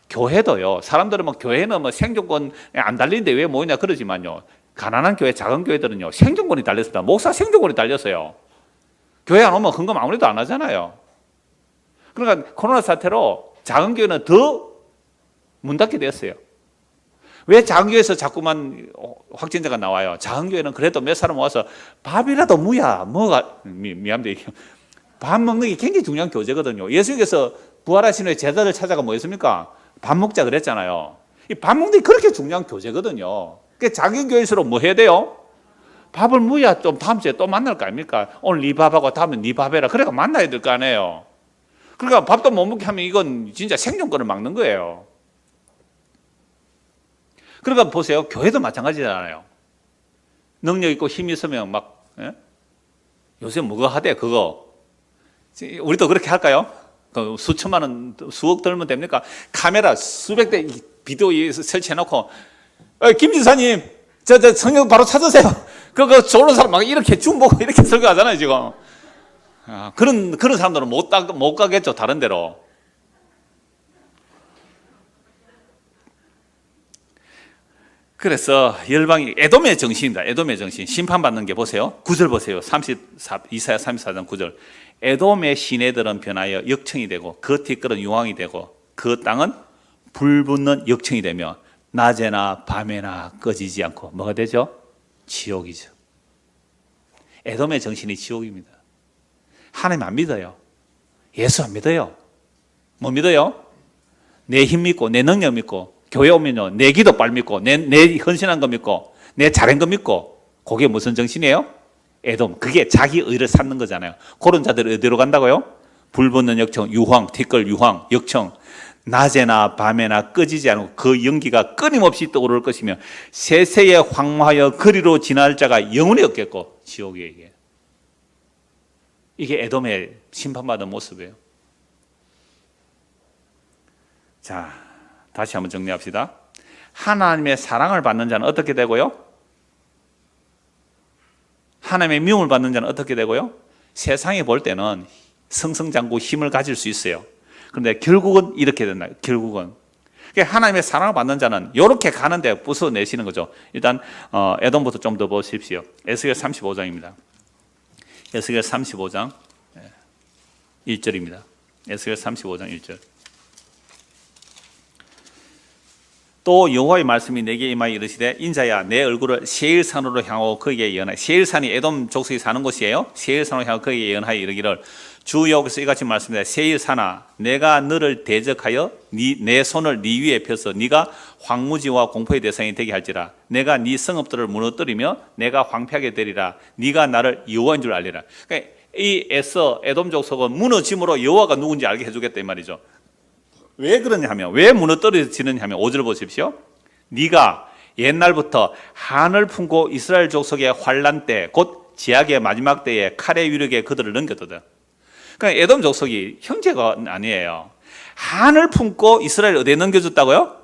교회도요. 사람들은 교회는 생존권 안 달리는데 왜 모이냐 그러지만요. 가난한 교회, 작은 교회들은요. 생존권이 달렸습니다. 목사 생존권이 달렸어요. 교회 안 오면 헌금 아무래도 안 하잖아요. 그러니까 코로나 사태로 작은 교회는 더 문 닫게 됐어요. 왜 작은 교회에서 자꾸만 확진자가 나와요? 작은 교회는 그래도 몇 사람 모아서 밥이라도 무야, 미안합니다. 밥 먹는 게 굉장히 중요한 교제거든요. 예수님께서 부활하신 후에 제자들 찾아가 뭐였습니까? 밥 먹자 그랬잖아요. 이 밥 먹는 게 그렇게 중요한 교제거든요. 그러니까 작은 교회일수록 뭐 해야 돼요? 밥을 무야 좀 다음 주에 또 만날 거 아닙니까? 오늘 네 밥하고 다음에 네 밥 해라. 그래가 만나야 될 거 아니에요. 그러니까 밥도 못 먹게 하면 이건 진짜 생존권을 막는 거예요. 그러니까 보세요. 교회도 마찬가지잖아요. 능력 있고 힘 있으면 요새 뭐가 하대 그거. 우리도 그렇게 할까요? 수천만 원, 수억 들면 됩니까? 카메라 수백 대 비디오 설치해놓고 김 지사님 저 성경 바로 찾으세요. 그거 좋은 사람 막 이렇게 줌 보고 이렇게 설교하잖아요 지금. 그런 사람들은 못 가겠죠 다른 데로. 그래서 열방이 에돔의 정신입니다. 에돔의 정신. 심판받는 게 보세요. 9절 보세요. 이사야 34장 9절. 에돔의 시내들은 변하여 역청이 되고 그 티끌은 유황이 되고 그 땅은 불붙는 역청이 되며 낮에나 밤에나 꺼지지 않고 뭐가 되죠? 지옥이죠. 에돔의 정신이 지옥입니다. 하나님 안 믿어요. 예수 안 믿어요. 뭐 믿어요? 내 힘 믿고 내 능력 믿고 교회 오면요 내 기도빨 믿고 내 헌신한 거 믿고 내 잘한 거 믿고 그게 무슨 정신이에요? 에돔. 그게 자기 의를 삼는 거잖아요. 그런 자들이 어디로 간다고요? 불붙는 역청, 유황, 티끌, 유황, 역청. 낮에나 밤에나 꺼지지 않고 그 연기가 끊임없이 떠오를 것이며 세세에 황무하여 그리로 지날 자가 영원히 없겠고 지옥에 이게 에돔의 심판받은 모습이에요. 자, 다시 한번 정리합시다. 하나님의 사랑을 받는 자는 어떻게 되고요? 하나님의 미움을 받는 자는 어떻게 되고요? 세상이 볼 때는 승승장구 힘을 가질 수 있어요. 그런데 결국은 이렇게 된다. 결국은 하나님의 사랑을 받는 자는 이렇게 가는데 부숴내시는 거죠. 일단 에돔부터 좀 더 보십시오. 에스겔 35장입니다. 에스겔 35장 1절입니다. 에스겔 35장 1절. 또 여호와의 말씀이 내게 임하여 이르시되 인자야 내 얼굴을 세일산으로 향하고 거기에 예언하여 세일산이 에돔 족속이 사는 곳이에요. 세일산으로 향하고 거기에 예언하여 이르기를 주 여호와께서 이같이 말씀합니다. 세일사나 내가 너를 대적하여 내 손을 네 위에 펴서 네가 황무지와 공포의 대상이 되게 할지라. 내가 네 성읍들을 무너뜨리며 내가 황폐하게 되리라. 네가 나를 여호와인 줄 알리라. 그러니까 이 에돔 족속은 무너짐으로 여호와가 누군지 알게 해주겠다 이 말이죠. 왜 그러냐 하면, 왜 무너뜨려지느냐 하면 5절 보십시오. 네가 옛날부터 한을 품고 이스라엘 족속의 환란 때 곧 제약의 마지막 때에 칼의 위력에 그들을 넘겼거든. 그러니까 에돔 족속이 형제가 아니에요. 한을 품고 이스라엘 어디에 넘겨줬다고요?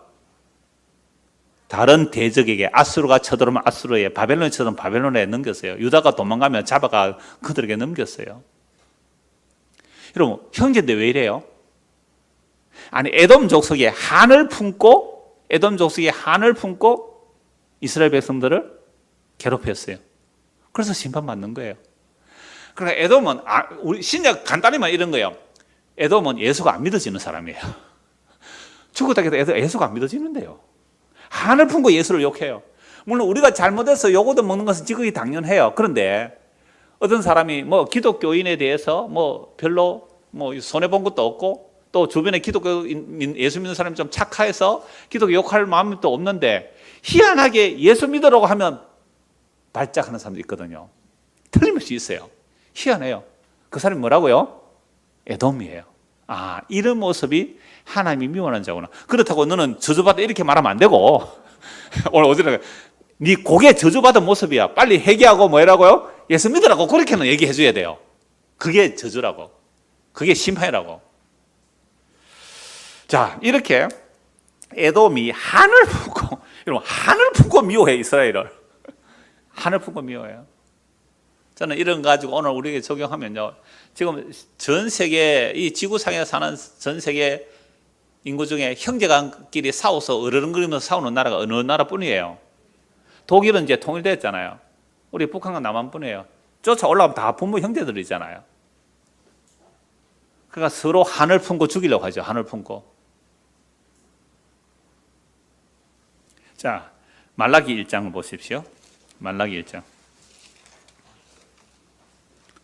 다른 대적에게, 아수르가 쳐들어오면 아수르에, 바벨론이 쳐들어오면 바벨론에 넘겼어요. 유다가 도망가면 잡아가 그들에게 넘겼어요. 여러분, 형제인데 왜 이래요? 아니, 에돔 족속이 한을 품고 이스라엘 백성들을 괴롭혔어요. 그래서 심판받는 거예요. 그러니까 에돔은, 우리 신약 간단히만 이런 거예요. 에돔은 예수가 안 믿어지는 사람이에요. 죽었다 해도 예수가 안 믿어지는데요. 한을 품고 예수를 욕해요. 물론 우리가 잘못해서 요거도 먹는 것은 지극히 당연해요. 그런데 어떤 사람이 기독교인에 대해서 별로 손해본 것도 없고, 또 주변에 기독교인, 예수 믿는 사람이 좀 착해서 기독교 욕할 마음이 또 없는데, 희한하게 예수 믿으라고 하면 발작하는 사람도 있거든요. 틀림없이 있어요. 희한해요. 그 사람이 뭐라고요? 에돔이에요. 이런 모습이 하나님이 미워하는 자구나. 그렇다고 너는 저주받아 이렇게 말하면 안 되고, 오늘 어디로 네 고개 저주받은 모습이야. 빨리 회개하고 뭐라고요? 예수 믿으라고 그렇게는 얘기해 줘야 돼요. 그게 저주라고. 그게 심판이라고. 자, 이렇게 에돔이 한을 품고, 여러분, 한을 품고 미워해, 이스라엘을. 한을 품고 미워해요. 저는 이런 거 가지고 오늘 우리에게 적용하면요, 지금 전 세계, 이 지구상에 사는 전 세계 인구 중에 형제간끼리 싸워서 으르렁거리면서 싸우는 나라가 어느 나라뿐이에요. 독일은 이제 통일됐잖아요. 우리 북한과 남한뿐이에요. 쫓아 올라가면 다 부모 형제들이잖아요. 그러니까 서로 한을 품고 죽이려고 하죠. 한을 품고. 자, 말라기 1장을 보십시오. 말라기 1장.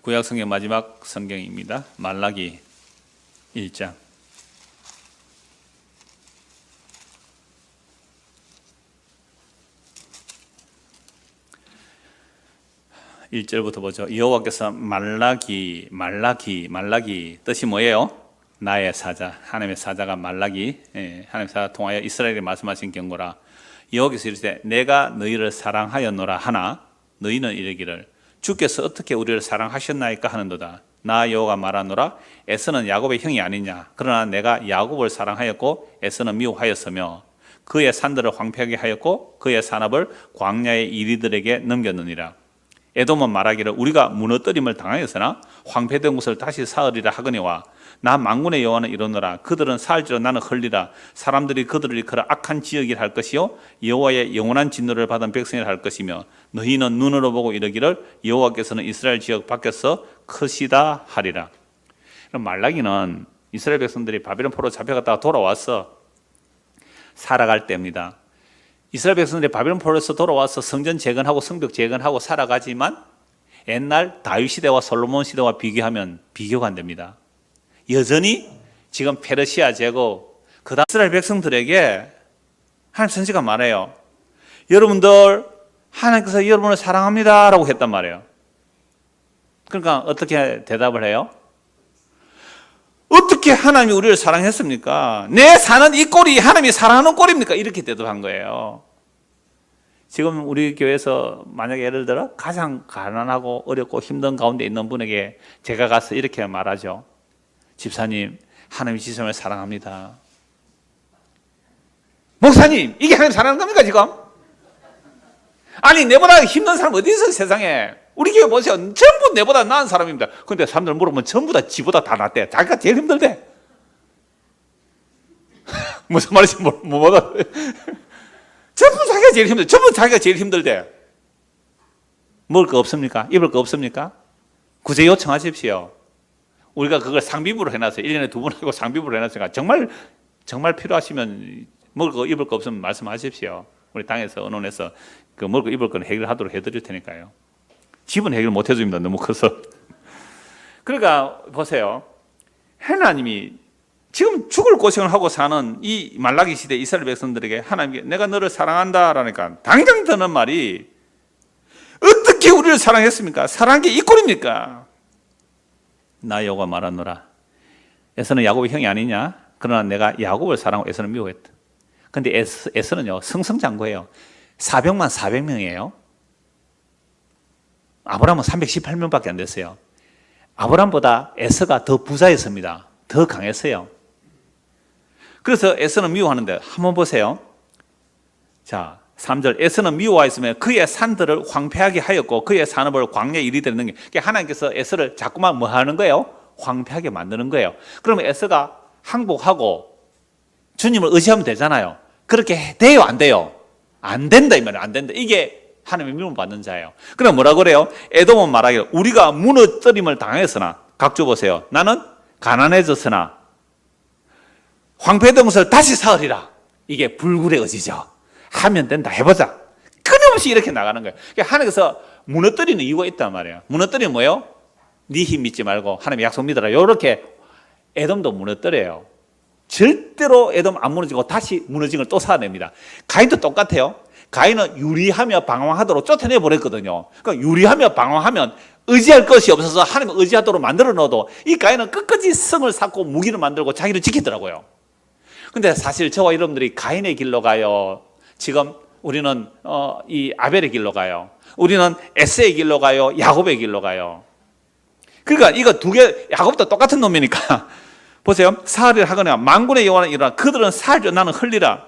구약 성경 마지막 성경입니다. 말라기 1장. 1절부터 보죠. 여호와께서 말라기 뜻이 뭐예요? 나의 사자, 하나님의 사자가 말라기, 하나님의 사자 통하여 이스라엘에 말씀하신 경고라. 여호와께서 이르시되 내가 너희를 사랑하였노라 하나 너희는 이르기를 주께서 어떻게 우리를 사랑하셨나이까 하는도다. 나 여호와가 말하노라 에서는 야곱의 형이 아니냐. 그러나 내가 야곱을 사랑하였고 에서는 미워하였으며 그의 산들을 황폐하게 하였고 그의 산업을 광야의 이리들에게 넘겼느니라. 에돔은 말하기를 우리가 무너뜨림을 당하였으나 황폐된 곳을 다시 사으리라 하거니와 나 만군의 여호와는 이르노라 그들은 사을지로 나는 흘리라. 사람들이 그들을 일컬어 악한 지역이라 할 것이요 여호와의 영원한 진노를 받은 백성이라 할 것이며 너희는 눈으로 보고 이르기를 여호와께서는 이스라엘 지역 밖에서 크시다 하리라. 그럼 말라기는 이스라엘 백성들이 바벨론 포로 잡혀갔다가 돌아와서 살아갈 때입니다. 이스라엘 백성들이 바벨론 포로에서 돌아와서 성전 재건하고 성벽 재건하고 살아가지만 옛날 다윗 시대와 솔로몬 시대와 비교하면 비교가 안 됩니다. 여전히 지금 페르시아 제국 그다음 이스라엘 백성들에게 하나님 선지가 말해요. 여러분들 하나님께서 여러분을 사랑합니다 라고 했단 말이에요. 그러니까 어떻게 대답을 해요? 어떻게 하나님이 우리를 사랑했습니까? 내 사는 이 꼴이 하나님이 사랑하는 꼴입니까? 이렇게 대답한 거예요. 지금 우리 교회에서 만약에 예를 들어 가장 가난하고 어렵고 힘든 가운데 있는 분에게 제가 가서 이렇게 말하죠. 집사님, 하나님이 지성을 사랑합니다. 목사님, 이게 하나님 사랑하는 겁니까 지금? 아니 내보다 힘든 사람 어디 있어요 세상에? 우리 교회 보세요. 전부 내보다 나은 사람입니다. 그런데 사람들 물어보면 전부 다 지보다 다 낫대. 자기가 제일 힘들대. 무슨 말인지 뭐다. 전부 자기가 제일 힘들대. 전부 자기가 제일 힘들대. 먹을 거 없습니까? 입을 거 없습니까? 구제 요청하십시오. 우리가 그걸 상비부로 해놨어요. 1년에 2번 하고 상비부로 해놨으니까 정말 필요하시면 먹을 거 입을 거 없으면 말씀하십시오. 우리 당에서 언론에서 그 먹을 거 입을 거는 해결하도록 해드릴 테니까요. 집은 해결 못 해줍니다. 너무 커서. 그러니까 보세요. 하나님이 지금 죽을 고생을 하고 사는 이 말라기 시대 이스라엘 백성들에게 하나님께 내가 너를 사랑한다라니까 당장 드는 말이 어떻게 우리를 사랑했습니까? 사랑한 게 이 꼴입니까? 나 여호와 말하노라. 에서는 야곱의 형이 아니냐? 그러나 내가 야곱을 사랑하고 에서는 미워했다. 근데 에서는요 승승장구해요. 400명이에요. 아브라함은 318명밖에 안 됐어요. 아브라함보다 에서가 더 부자였습니다. 더 강했어요. 그래서 에서는 미워하는데 한번 보세요. 자, 3절 에서는 미워하였으며 그의 산들을 황폐하게 하였고 그의 산업을 광야에 이리 되는 게 그러니까 하나님께서 에서를 자꾸만 뭐 하는 거예요? 황폐하게 만드는 거예요. 그러면 에서가 항복하고 주님을 의지하면 되잖아요. 그렇게 돼요? 안 돼요? 안 된다 이 말이에요. 안 된다. 이게 하나님의 미움을 받는 자예요. 그럼 뭐라 그래요? 에돔은 말하기를 우리가 무너뜨림을 당했으나 각주 보세요. 나는 가난해졌으나 황폐된 것을 다시 사으리라. 이게 불굴의 의지죠. 하면 된다. 해보자. 끊임없이 이렇게 나가는 거예요. 그러니까 하나님께서 무너뜨리는 이유가 있단 말이에요. 무너뜨리는 뭐예요? 네 힘 믿지 말고 하나님의 약속 믿어라. 이렇게 에돔도 무너뜨려요. 절대로 에돔 안 무너지고 다시 무너진 걸 또 살아냅니다. 가인도 똑같아요. 가인은 유리하며 방황하도록 쫓아내 버렸거든요. 그러니까 유리하며 방황하면 의지할 것이 없어서 하나님을 의지하도록 만들어 넣어도 이 가인은 끝까지 성을 쌓고 무기를 만들고 자기를 지키더라고요. 근데 사실 저와 여러분들이 가인의 길로 가요. 지금 우리는 이 아벨의 길로 가요. 우리는 에서의 길로 가요. 야곱의 길로 가요. 그러니까 이거 두 개, 야곱도 똑같은 놈이니까 보세요. 사흘을 하거나 만군의 여호와는 일어나 그들은 살죠. 나는 흘리라.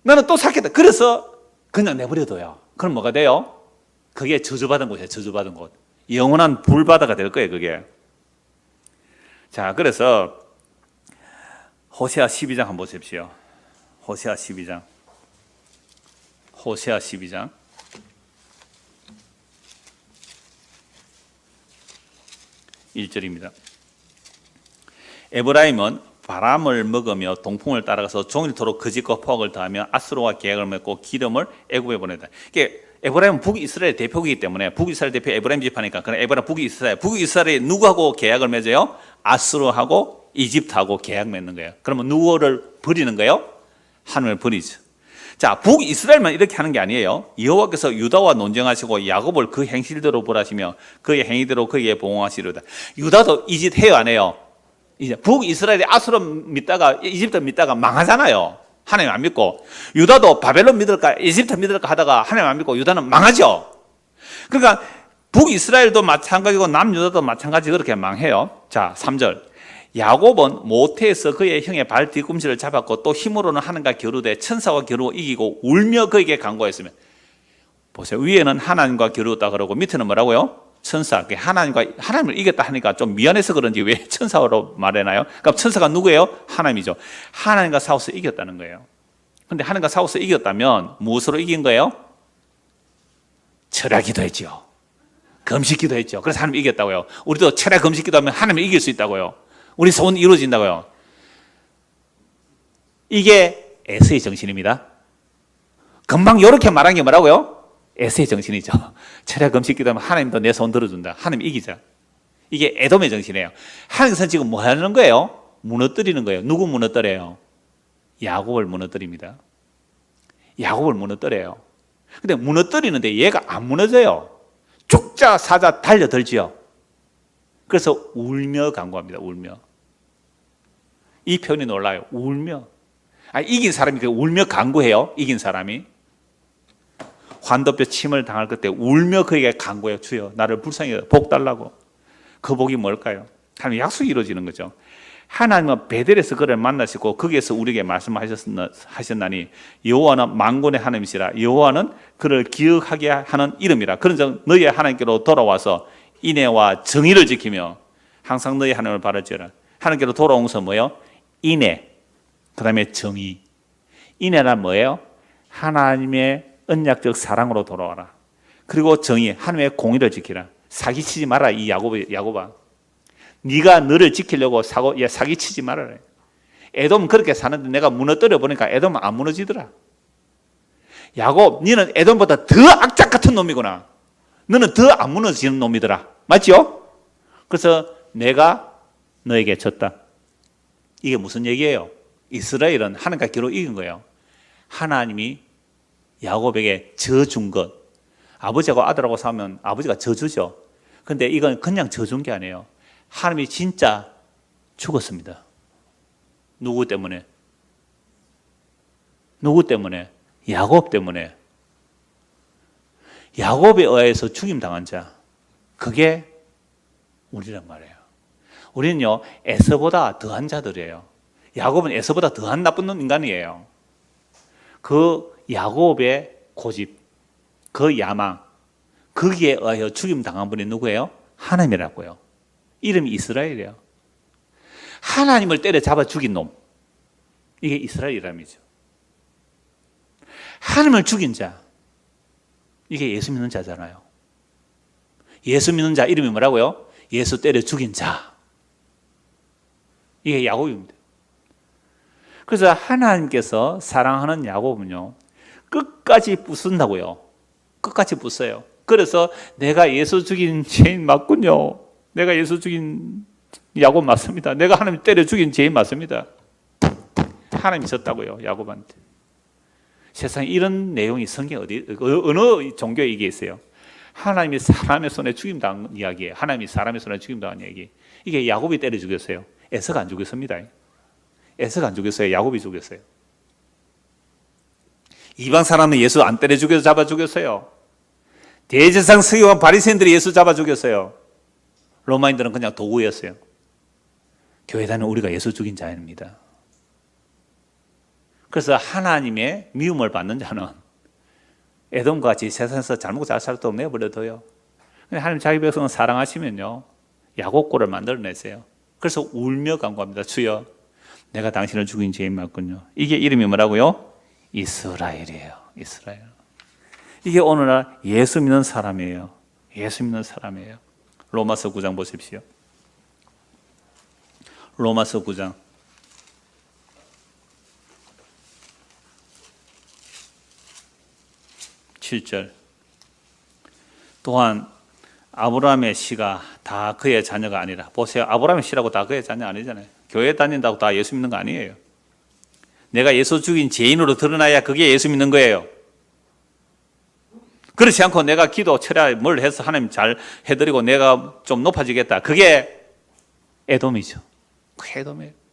나는 또 살겠다. 그래서 그냥 내버려둬요. 그럼 뭐가 돼요? 그게 저주받은 곳이에요. 저주받은 곳. 영원한 불바다가 될 거예요. 그게. 자, 그래서 호세아 12장 한번 보십시오. 호세아 12장. 호세아 12장. 1절입니다. 에브라임은 바람을 먹으며 동풍을 따라가서 종일토록 거짓과 포악을 다하며 아수르와 계약을 맺고 기름을 애굽에 보내다. 이게 에브라임은 북이스라엘 대표이기 때문에 북이스라엘 대표 에브라임 지파니까 그럼 에브라임 북이스라엘. 북이스라엘이 누구하고 계약을 맺어요? 아수르하고 이집트하고 계약 맺는 거예요. 그러면 누구를 버리는 거예요? 하나님을 버리죠. 자, 북이스라엘만 이렇게 하는 게 아니에요. 여호와께서 유다와 논쟁하시고 야곱을 그 행실대로 벌하시며 그의 행위대로 그에게 보응하시리로다. 유다도 이짓 해요, 안 해요? 이제 북이스라엘이 아수르 믿다가 이집트 믿다가 망하잖아요. 하나님 안 믿고. 유다도 바벨론 믿을까 이집트 믿을까 하다가 하나님 안 믿고 유다는 망하죠. 그러니까 북이스라엘도 마찬가지고 남유다도 마찬가지 그렇게 망해요. 자, 3절. 야곱은 모태에서 그의 형의 발 뒤꿈치를 잡았고 또 힘으로는 하나님과 겨루되 천사와 겨루어 이기고 울며 그에게 간구했으며. 보세요. 위에는 하나님과 겨루었다 그러고 밑에는 뭐라고요? 천사. 하나님을 이겼다 하니까 좀 미안해서 그런지 왜 천사로 말해나요? 그러니까 천사가 누구예요? 하나님이죠. 하나님과 싸워서 이겼다는 거예요. 근데 하나님과 싸워서 이겼다면 무엇으로 이긴 거예요? 철야 기도했죠. 금식 기도했죠. 그래서 하나님 이겼다고요. 우리도 철야 금식 기도하면 하나님을 이길 수 있다고요. 우리 소원 이루어진다고요. 이게 에서의 정신입니다. 금방 이렇게 말한 게 뭐라고요? 에서의 정신이죠. 철야 금식 기도하면 하나님도 내 손 들어준다. 하나님 이기자. 이게 에돔의 정신이에요. 하나님께서는 지금 뭐 하는 거예요? 무너뜨리는 거예요. 누구 무너뜨려요? 야곱을 무너뜨립니다. 야곱을 무너뜨려요. 근데 무너뜨리는데 얘가 안 무너져요. 죽자 사자 달려들지요. 그래서 울며 간구합니다. 울며. 이 표현이 놀라요. 울며. 이긴 사람이 울며 간구해요. 이긴 사람이. 환도뼈 침을 당할 그때 울며 그에게 간구해요. 주여 나를 불쌍히 복 달라고. 그 복이 뭘까요? 하나님 약속이 이루어지는 거죠. 하나님은 베델에서 그를 만나시고 거기에서 우리에게 말씀하셨나니 여호와는 만군의 하나님이시라. 여호와는 그를 기억하게 하는 이름이라. 그런즉 너희의 하나님께로 돌아와서 인애와 정의를 지키며 항상 너희 하나님을 바랄지어라. 하나님께로 돌아온 것은 뭐예요? 인애, 그 다음에 정의. 인애란 뭐예요? 하나님의 언약적 사랑으로 돌아와라. 그리고 정의, 하나님의 공의를 지키라. 사기치지 마라. 이 야곱아, 네가 너를 지키려고 사기치지 말아라. 에돔은 그렇게 사는데 내가 무너뜨려 보니까 에돔은 안 무너지더라. 야곱, 너는 에돔보다 더 악착 같은 놈이구나. 너는 더 안 무너지는 놈이더라. 맞죠? 그래서 내가 너에게 졌다. 이게 무슨 얘기예요? 이스라엘은 하나님과 기로 이긴 거예요. 하나님이 야곱에게 져준 것. 아버지하고 아들하고 싸우면 아버지가 져주죠. 근데 이건 그냥 져준 게 아니에요. 하나님이 진짜 죽었습니다. 누구 때문에? 누구 때문에? 야곱 때문에. 야곱에 의해서 죽임 당한 자. 그게 우리란 말이에요. 우리는요, 에서보다 더한 자들이에요. 야곱은 에서보다 더한 나쁜 인간이에요. 그 야곱의 고집, 그 야망, 거기에 의하여 죽임 당한 분이 누구예요? 하나님이라고요. 이름이 이스라엘이에요. 하나님을 때려잡아 죽인 놈. 이게 이스라엘 이름이죠. 하나님을 죽인 자. 이게 예수 믿는 자잖아요. 예수 믿는 자 이름이 뭐라고요? 예수 때려 죽인 자. 이게 야곱입니다. 그래서 하나님께서 사랑하는 야곱은요, 끝까지 부순다고요. 끝까지 부숴요. 그래서 내가 예수 죽인 죄인 맞군요. 내가 예수 죽인 야곱 맞습니다. 내가 하나님 때려 죽인 죄인 맞습니다. 하나님이 졌다고요, 야곱한테. 세상에 이런 내용이 성경 어느 종교에 이게 있어요? 하나님이 사람의 손에 죽임당한 이야기예요. 하나님이 사람의 손에 죽임당한 이야기. 이게 야곱이 때려 죽였어요. 에서가 안 죽였습니다. 에서가 안 죽였어요. 야곱이 죽였어요. 이방 사람은 예수 안 때려 죽여서 잡아 죽였어요. 대제사장 서기관 바리새인들이 예수 잡아 죽였어요. 로마인들은 그냥 도구였어요. 교회 다니는 우리가 예수 죽인 자입니다. 그래서 하나님의 미움을 받는 자는 에돔과 같이 세상에서 잘못 잘 살도 내버려둬요. 하나님 자기 백성을 사랑하시면요, 야곱골을 만들어내세요. 그래서 울며 간구합니다. 주여, 내가 당신을 죽인 죄인 맞군요. 이게 이름이 뭐라고요? 이스라엘이에요. 이스라엘. 이게 오늘날 예수 믿는 사람이에요. 예수 믿는 사람이에요. 로마서 9장 보십시오. 로마서 9장 7절. 또한 아브라함의 씨가 다 그의 자녀가 아니라. 보세요. 아브라함의 씨라고 다 그의 자녀 아니잖아요. 교회 다닌다고 다 예수 믿는 거 아니에요. 내가 예수 죽인 죄인으로 드러나야 그게 예수 믿는 거예요. 그렇지 않고 내가 기도 철야 뭘 해서 하나님 잘 해드리고 내가 좀 높아지겠다. 그게 에돔이죠. 그 에돔이에요.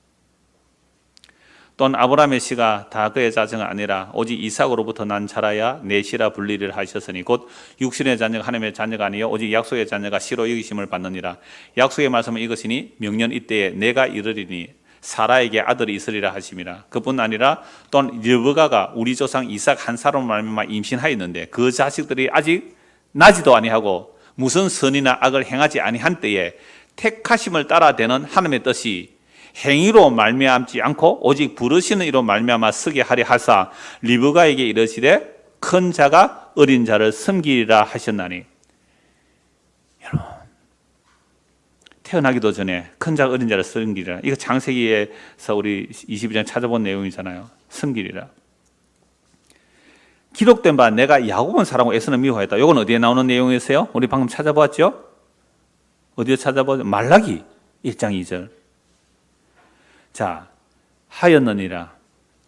또한 아브라함의 씨가 다 그의 자녀가 아니라 오직 이삭으로부터 난 자라야 내 씨라 불리리라 하셨으니 곧 육신의 자녀가 하나님의 자녀가 아니요 오직 약속의 자녀가 씨로 여기심을 받느니라. 약속의 말씀은 이것이니 명년 이때에 내가 이르리니 사라에게 아들이 있으리라 하심이라. 그뿐 아니라 또한 르브가가 우리 조상 이삭 한 사람을 말미암아 임신하였는데 그 자식들이 아직 나지도 아니하고 무슨 선이나 악을 행하지 아니한 때에 택하심을 따라 되는 하나님의 뜻이 행위로 말미암지 않고 오직 부르시는 이로 말미암아 쓰게 하려 하사 리브가에게 이르시되 큰 자가 어린 자를 섬기리라 하셨나니. 여러분, 태어나기도 전에 큰 자가 어린 자를 섬기리라. 이거 창세기에서 우리 22장 찾아본 내용이잖아요. 섬기리라. 기록된 바 내가 야곱은 사랑하고 에서는 미워하였다. 이건 어디에 나오는 내용이세요? 우리 방금 찾아보았죠? 어디에 찾아보았죠? 말라기 1장 2절. 자, 하였느니라.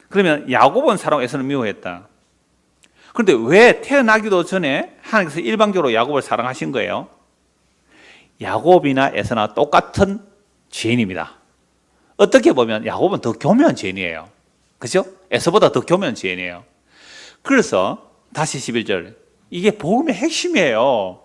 그러면 야곱은 사랑하고 에서는 미워했다. 그런데 왜 태어나기도 전에 하나님께서 일방적으로 야곱을 사랑하신 거예요? 야곱이나 에서나 똑같은 죄인입니다. 어떻게 보면 야곱은 더 교묘한 죄인이에요. 그죠? 에서보다 더 교묘한 죄인이에요. 그래서 다시 11절. 이게 복음의 핵심이에요.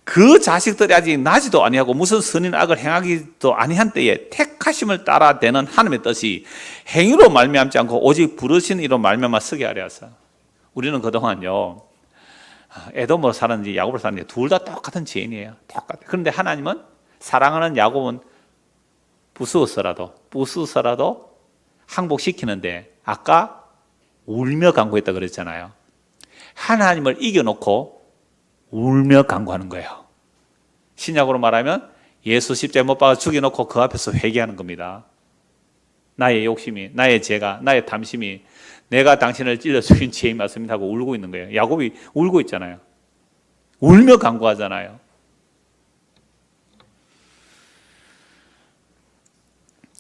그 자식들이 아직 나지도 아니하고 무슨 선인 악을 행하기도 아니한 때에 택하심을 따라 되는 하나님의 뜻이 행위로 말미암지 않고 오직 부르신 이로 말미암아 쓰게 하려 하사. 우리는 그동안요, 에돔으로 살았는지 야곱으로 살았는지 둘 다 똑같은 죄인이에요. 똑같아요. 그런데 하나님은 사랑하는 야곱은 부수어서라도 항복시키는데 아까 울며 간구했다 그랬잖아요. 하나님을 이겨놓고 울며 간구하는 거예요. 신약으로 말하면 예수 십자가에 못 박아 죽여놓고 그 앞에서 회개하는 겁니다. 나의 욕심이, 나의 죄가, 나의 탐심이 내가 당신을 찔러 죽인 죄인 맞습니다 하고 울고 있는 거예요. 야곱이 울고 있잖아요. 울며 간구하잖아요.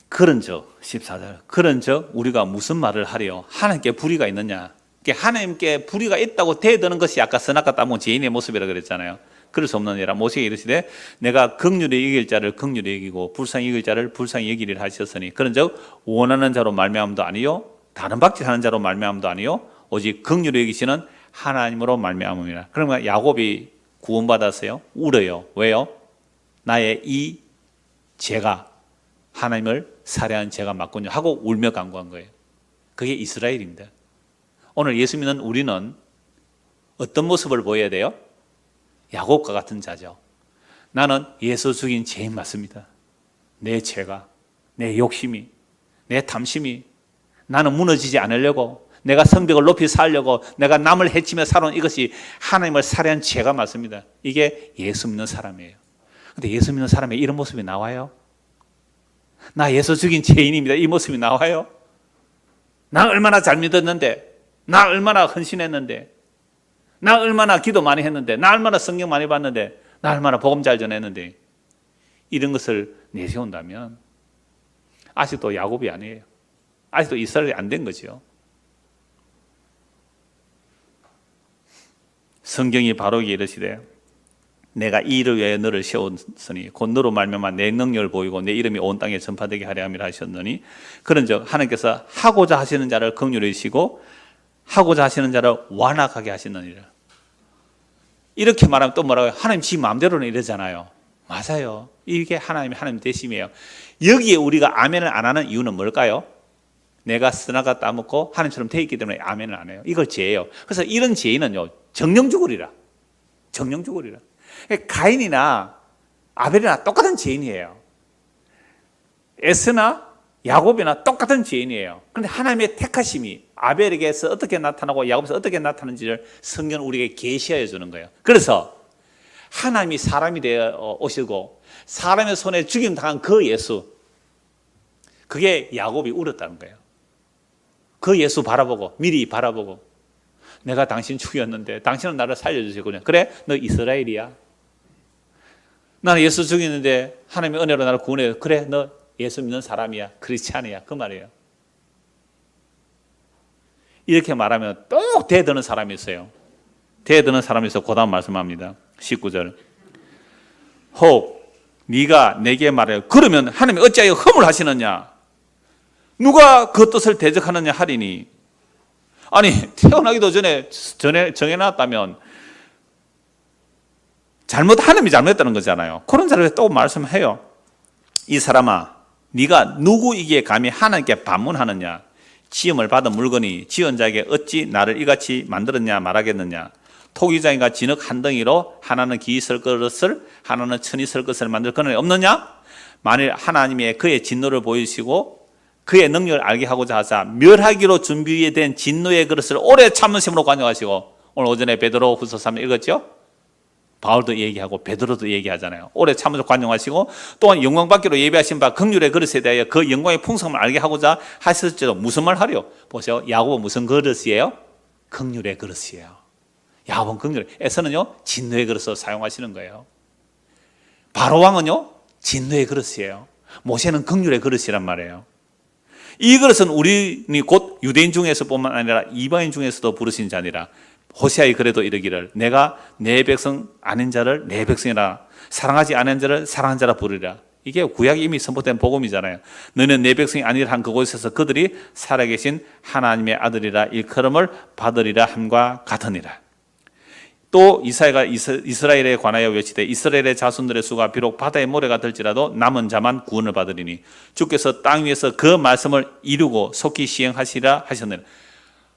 그런즉 14절 그런즉 우리가 무슨 말을 하리요? 하나님께 불의가 있느냐? 하나님께 불의가 있다고 대드는 것이 아까 선악과 따먹은 죄인의 모습이라 그랬잖아요. 그럴 수 없느니라. 모세에게 이르시되 내가 긍휼히 여길 자를 긍휼히 여기고 불쌍히 여길 자를 불쌍히 여기리라 하셨으니 그런즉 원하는 자로 말미암음도 아니요 다른 박짓하는 자로 말미암음도 아니요 오직 긍휼히 여기시는 하나님으로 말미암음이라. 그러면 야곱이 구원받았어요? 울어요. 왜요? 나의 이 죄가 하나님을 살해한 죄가 맞군요 하고 울며 간구한 거예요. 그게 이스라엘입니다. 오늘 예수 믿는 우리는 어떤 모습을 보여야 돼요? 야곱과 같은 자죠. 나는 예수 죽인 죄인 맞습니다. 내 죄가, 내 욕심이, 내 탐심이 나는 무너지지 않으려고 내가 성벽을 높이 쌓으려고 내가 남을 해치며 살아온 이것이 하나님을 살해한 죄가 맞습니다. 이게 예수 믿는 사람이에요. 근데 예수 믿는 사람의 이런 모습이 나와요? 나 예수 죽인 죄인입니다. 이 모습이 나와요? 나 얼마나 잘 믿었는데, 나 얼마나 헌신했는데, 나 얼마나 기도 많이 했는데, 나 얼마나 성경 많이 봤는데, 나 얼마나 복음 잘 전했는데, 이런 것을 내세운다면 아직도 야곱이 아니에요. 아직도 이스라엘이 안 된 거죠. 성경이 바로게 이르시되 내가 이 일을 위하여 너를 세웠으니 곧 너로 말미암아 내 능력을 보이고 내 이름이 온 땅에 전파되게 하려 함이라 하셨느니 그런즉 하나님께서 하고자 하시는 자를 긍휼히 여기시고 하고자 하시는 자를 완악하게 하시느니라. 이렇게 말하면 또 뭐라고요? 하나님 지 마음대로는 이러잖아요. 맞아요. 이게 하나님의 하나님 대심이에요. 여기에 우리가 아멘을 안 하는 이유는 뭘까요? 내가 쓰나가 따먹고 하나님처럼 돼 있기 때문에 아멘을 안 해요. 이걸 죄예요. 그래서 이런 죄인은요 정령 죽으리라. 정령 죽으리라. 가인이나 아벨이나 똑같은 죄인이에요. 에스나 야곱이나 똑같은 죄인이에요. 그런데 하나님의 택하심이 아벨에게서 어떻게 나타나고 야곱에서 어떻게 나타나는지를 성경은 우리에게 계시하여 주는 거예요. 그래서 하나님이 사람이 되어 오시고 사람의 손에 죽임 당한 그 예수, 그게 야곱이 울었다는 거예요. 그 예수 바라보고 미리 바라보고 내가 당신 죽였는데 당신은 나를 살려주시군요. 그래 너 이스라엘이야. 나는 예수 죽였는데 하나님의 은혜로 나를 구원해요. 그래 너 예수 믿는 사람이야. 크리스찬이야. 그 말이에요. 이렇게 말하면 또 대드는 사람이 있어요. 대드는 사람이 있어 그 다음 말씀합니다. 19절 혹 네가 내게 말해요. 그러면 하나님이 어찌하여 흠을 하시느냐? 누가 그 뜻을 대적하느냐 하리니. 아니 태어나기도 전에 정해놨다면 하나님이 잘못했다는 거잖아요. 그런 자를 또 말씀해요. 이 사람아 네가 누구이기에 감히 하나님께 반문하느냐? 지음을 받은 물건이 지은 자에게 어찌 나를 이같이 만들었냐 말하겠느냐? 토기장이가 진흙 한 덩이로 하나는 기이 설 것을 하나는 천이 설 것을 만들 그는 없느냐? 만일 하나님이 그의 진노를 보이시고 그의 능력을 알게 하고자 하사 멸하기로 준비된 진노의 그릇을 오래 참으심으로 관용하시고, 오늘 오전에 베드로 후서 3장 읽었죠? 바울도 얘기하고 베드로도 얘기하잖아요. 오래 참으심으로 관용하시고 또한 영광받기로 예비하신 바 긍휼의 그릇에 대하여 그 영광의 풍성함을 알게 하고자 하실지도. 무슨 말 하려? 보세요. 야곱은 무슨 그릇이에요? 긍휼의 그릇이에요. 야곱은 긍휼. 에서는요 진노의 그릇을 사용하시는 거예요. 바로왕은요 진노의 그릇이에요. 모세는 긍휼의 그릇이란 말이에요. 이 그릇은 우리는 곧 유대인 중에서뿐만 아니라 이방인 중에서도 부르신 자니라. 호세아에 그래도 이르기를 내가 내 백성 아닌 자를 내 백성이라 사랑하지 않은 자를 사랑한 자라 부르리라. 이게 구약에 이미 선포된 복음이잖아요. 너는 내 백성이 아니라 한 그곳에서 그들이 살아계신 하나님의 아들이라 일컬음을 받으리라 함과 같으니라. 또 이사야가 이스라엘에 관하여 외치되 이스라엘의 자손들의 수가 비록 바다의 모래가 될지라도 남은 자만 구원을 받으리니 주께서 땅 위에서 그 말씀을 이루고 속히 시행하시리라 하셨느니라.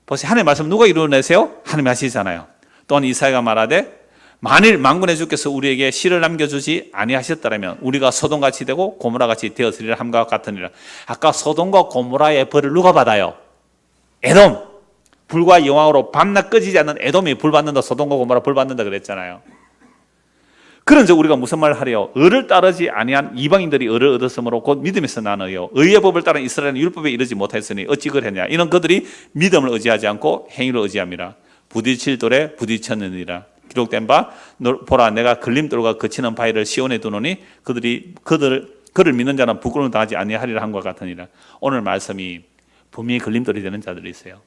보세요. 하나님의 말씀 누가 이루어내세요? 하나님이 하시잖아요. 또한 이사야가 말하되 만일 만군의 주께서 우리에게 씨를 남겨주지 아니하셨다면 우리가 소돔같이 되고 고모라같이 되었으리라 함과 같으니라. 아까 소돔과 고모라의 벌을 누가 받아요? 에돔. 불과 영광으로 밤낮 꺼지지 않는 에돔이 불 받는다, 소돔과 고모라 불 받는다 그랬잖아요. 그런즉 우리가 무슨 말을 하래요? 의를 따르지 아니한 이방인들이 의를 얻었으므로 곧 믿음에서 난 의요. 의의 법을 따른 이스라엘은 율법에 이르지 못했으니 어찌 그랬냐? 이는 그들이 믿음을 의지하지 않고 행위를 의지함이라. 부딪힐 돌에 부딪혔느니라. 기록된 바 보라 내가 걸림돌과 거치는 바위를 시온에 두노니 그를 믿는 자는 부끄러움 당하지 아니하리라 한 것 같으니라. 오늘 말씀이 분명히 걸림돌이 되는 자들이 있어요.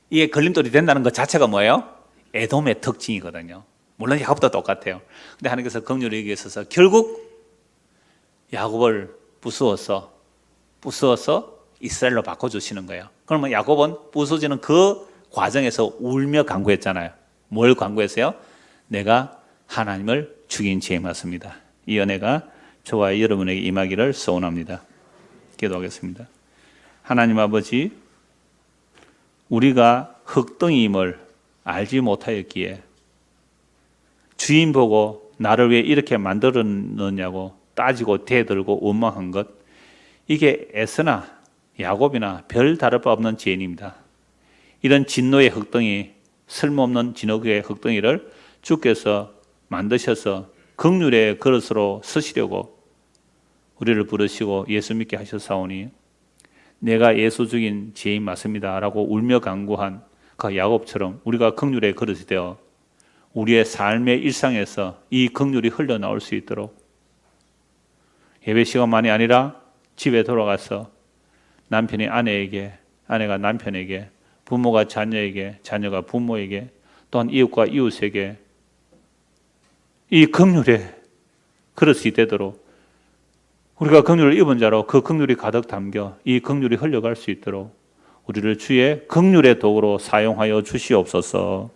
이게 걸림돌이 된다는 것 자체가 뭐예요? 에돔의 특징이거든요. 물론 야곱도 똑같아요. 근데 하나님께서 긍휼히 여기셔서 결국 야곱을 부수어서 이스라엘로 바꿔주시는 거예요. 그러면 야곱은 부서지는 그 과정에서 울며 간구했잖아요. 뭘 간구했어요? 내가 하나님을 죽인 죄에 맞습니다. 이 은혜가 저와 여러분에게 임하기를 소원합니다. 기도하겠습니다. 하나님 아버지, 우리가 흙덩이임을 알지 못하였기에 주인 보고 나를 왜 이렇게 만들었느냐고 따지고 대들고 원망한 것, 이게 에서나 야곱이나 별 다를 바 없는 죄인입니다. 이런 진노의 흙덩이, 쓸모없는 진흙의 흙덩이를 주께서 만드셔서 긍휼의 그릇으로 쓰시려고 우리를 부르시고 예수 믿게 하셨사오니 내가 예수 죽인 죄인 맞습니다 라고 울며 간구한 그 야곱처럼 우리가 긍휼의 그릇이 되어 우리의 삶의 일상에서 이 긍휼이 흘러나올 수 있도록 예배 시간만이 아니라 집에 돌아가서 남편이 아내에게, 아내가 남편에게, 부모가 자녀에게, 자녀가 부모에게, 또한 이웃과 이웃에게 이 긍휼의 그릇이 되도록 우리가 긍휼을 입은 자로 그 긍휼이 가득 담겨 이 긍휼이 흘러갈 수 있도록 우리를 주의 긍휼의 도구로 사용하여 주시옵소서.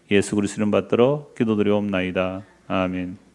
예수 그리스도를 받들어 기도드리옵나이다. 아멘.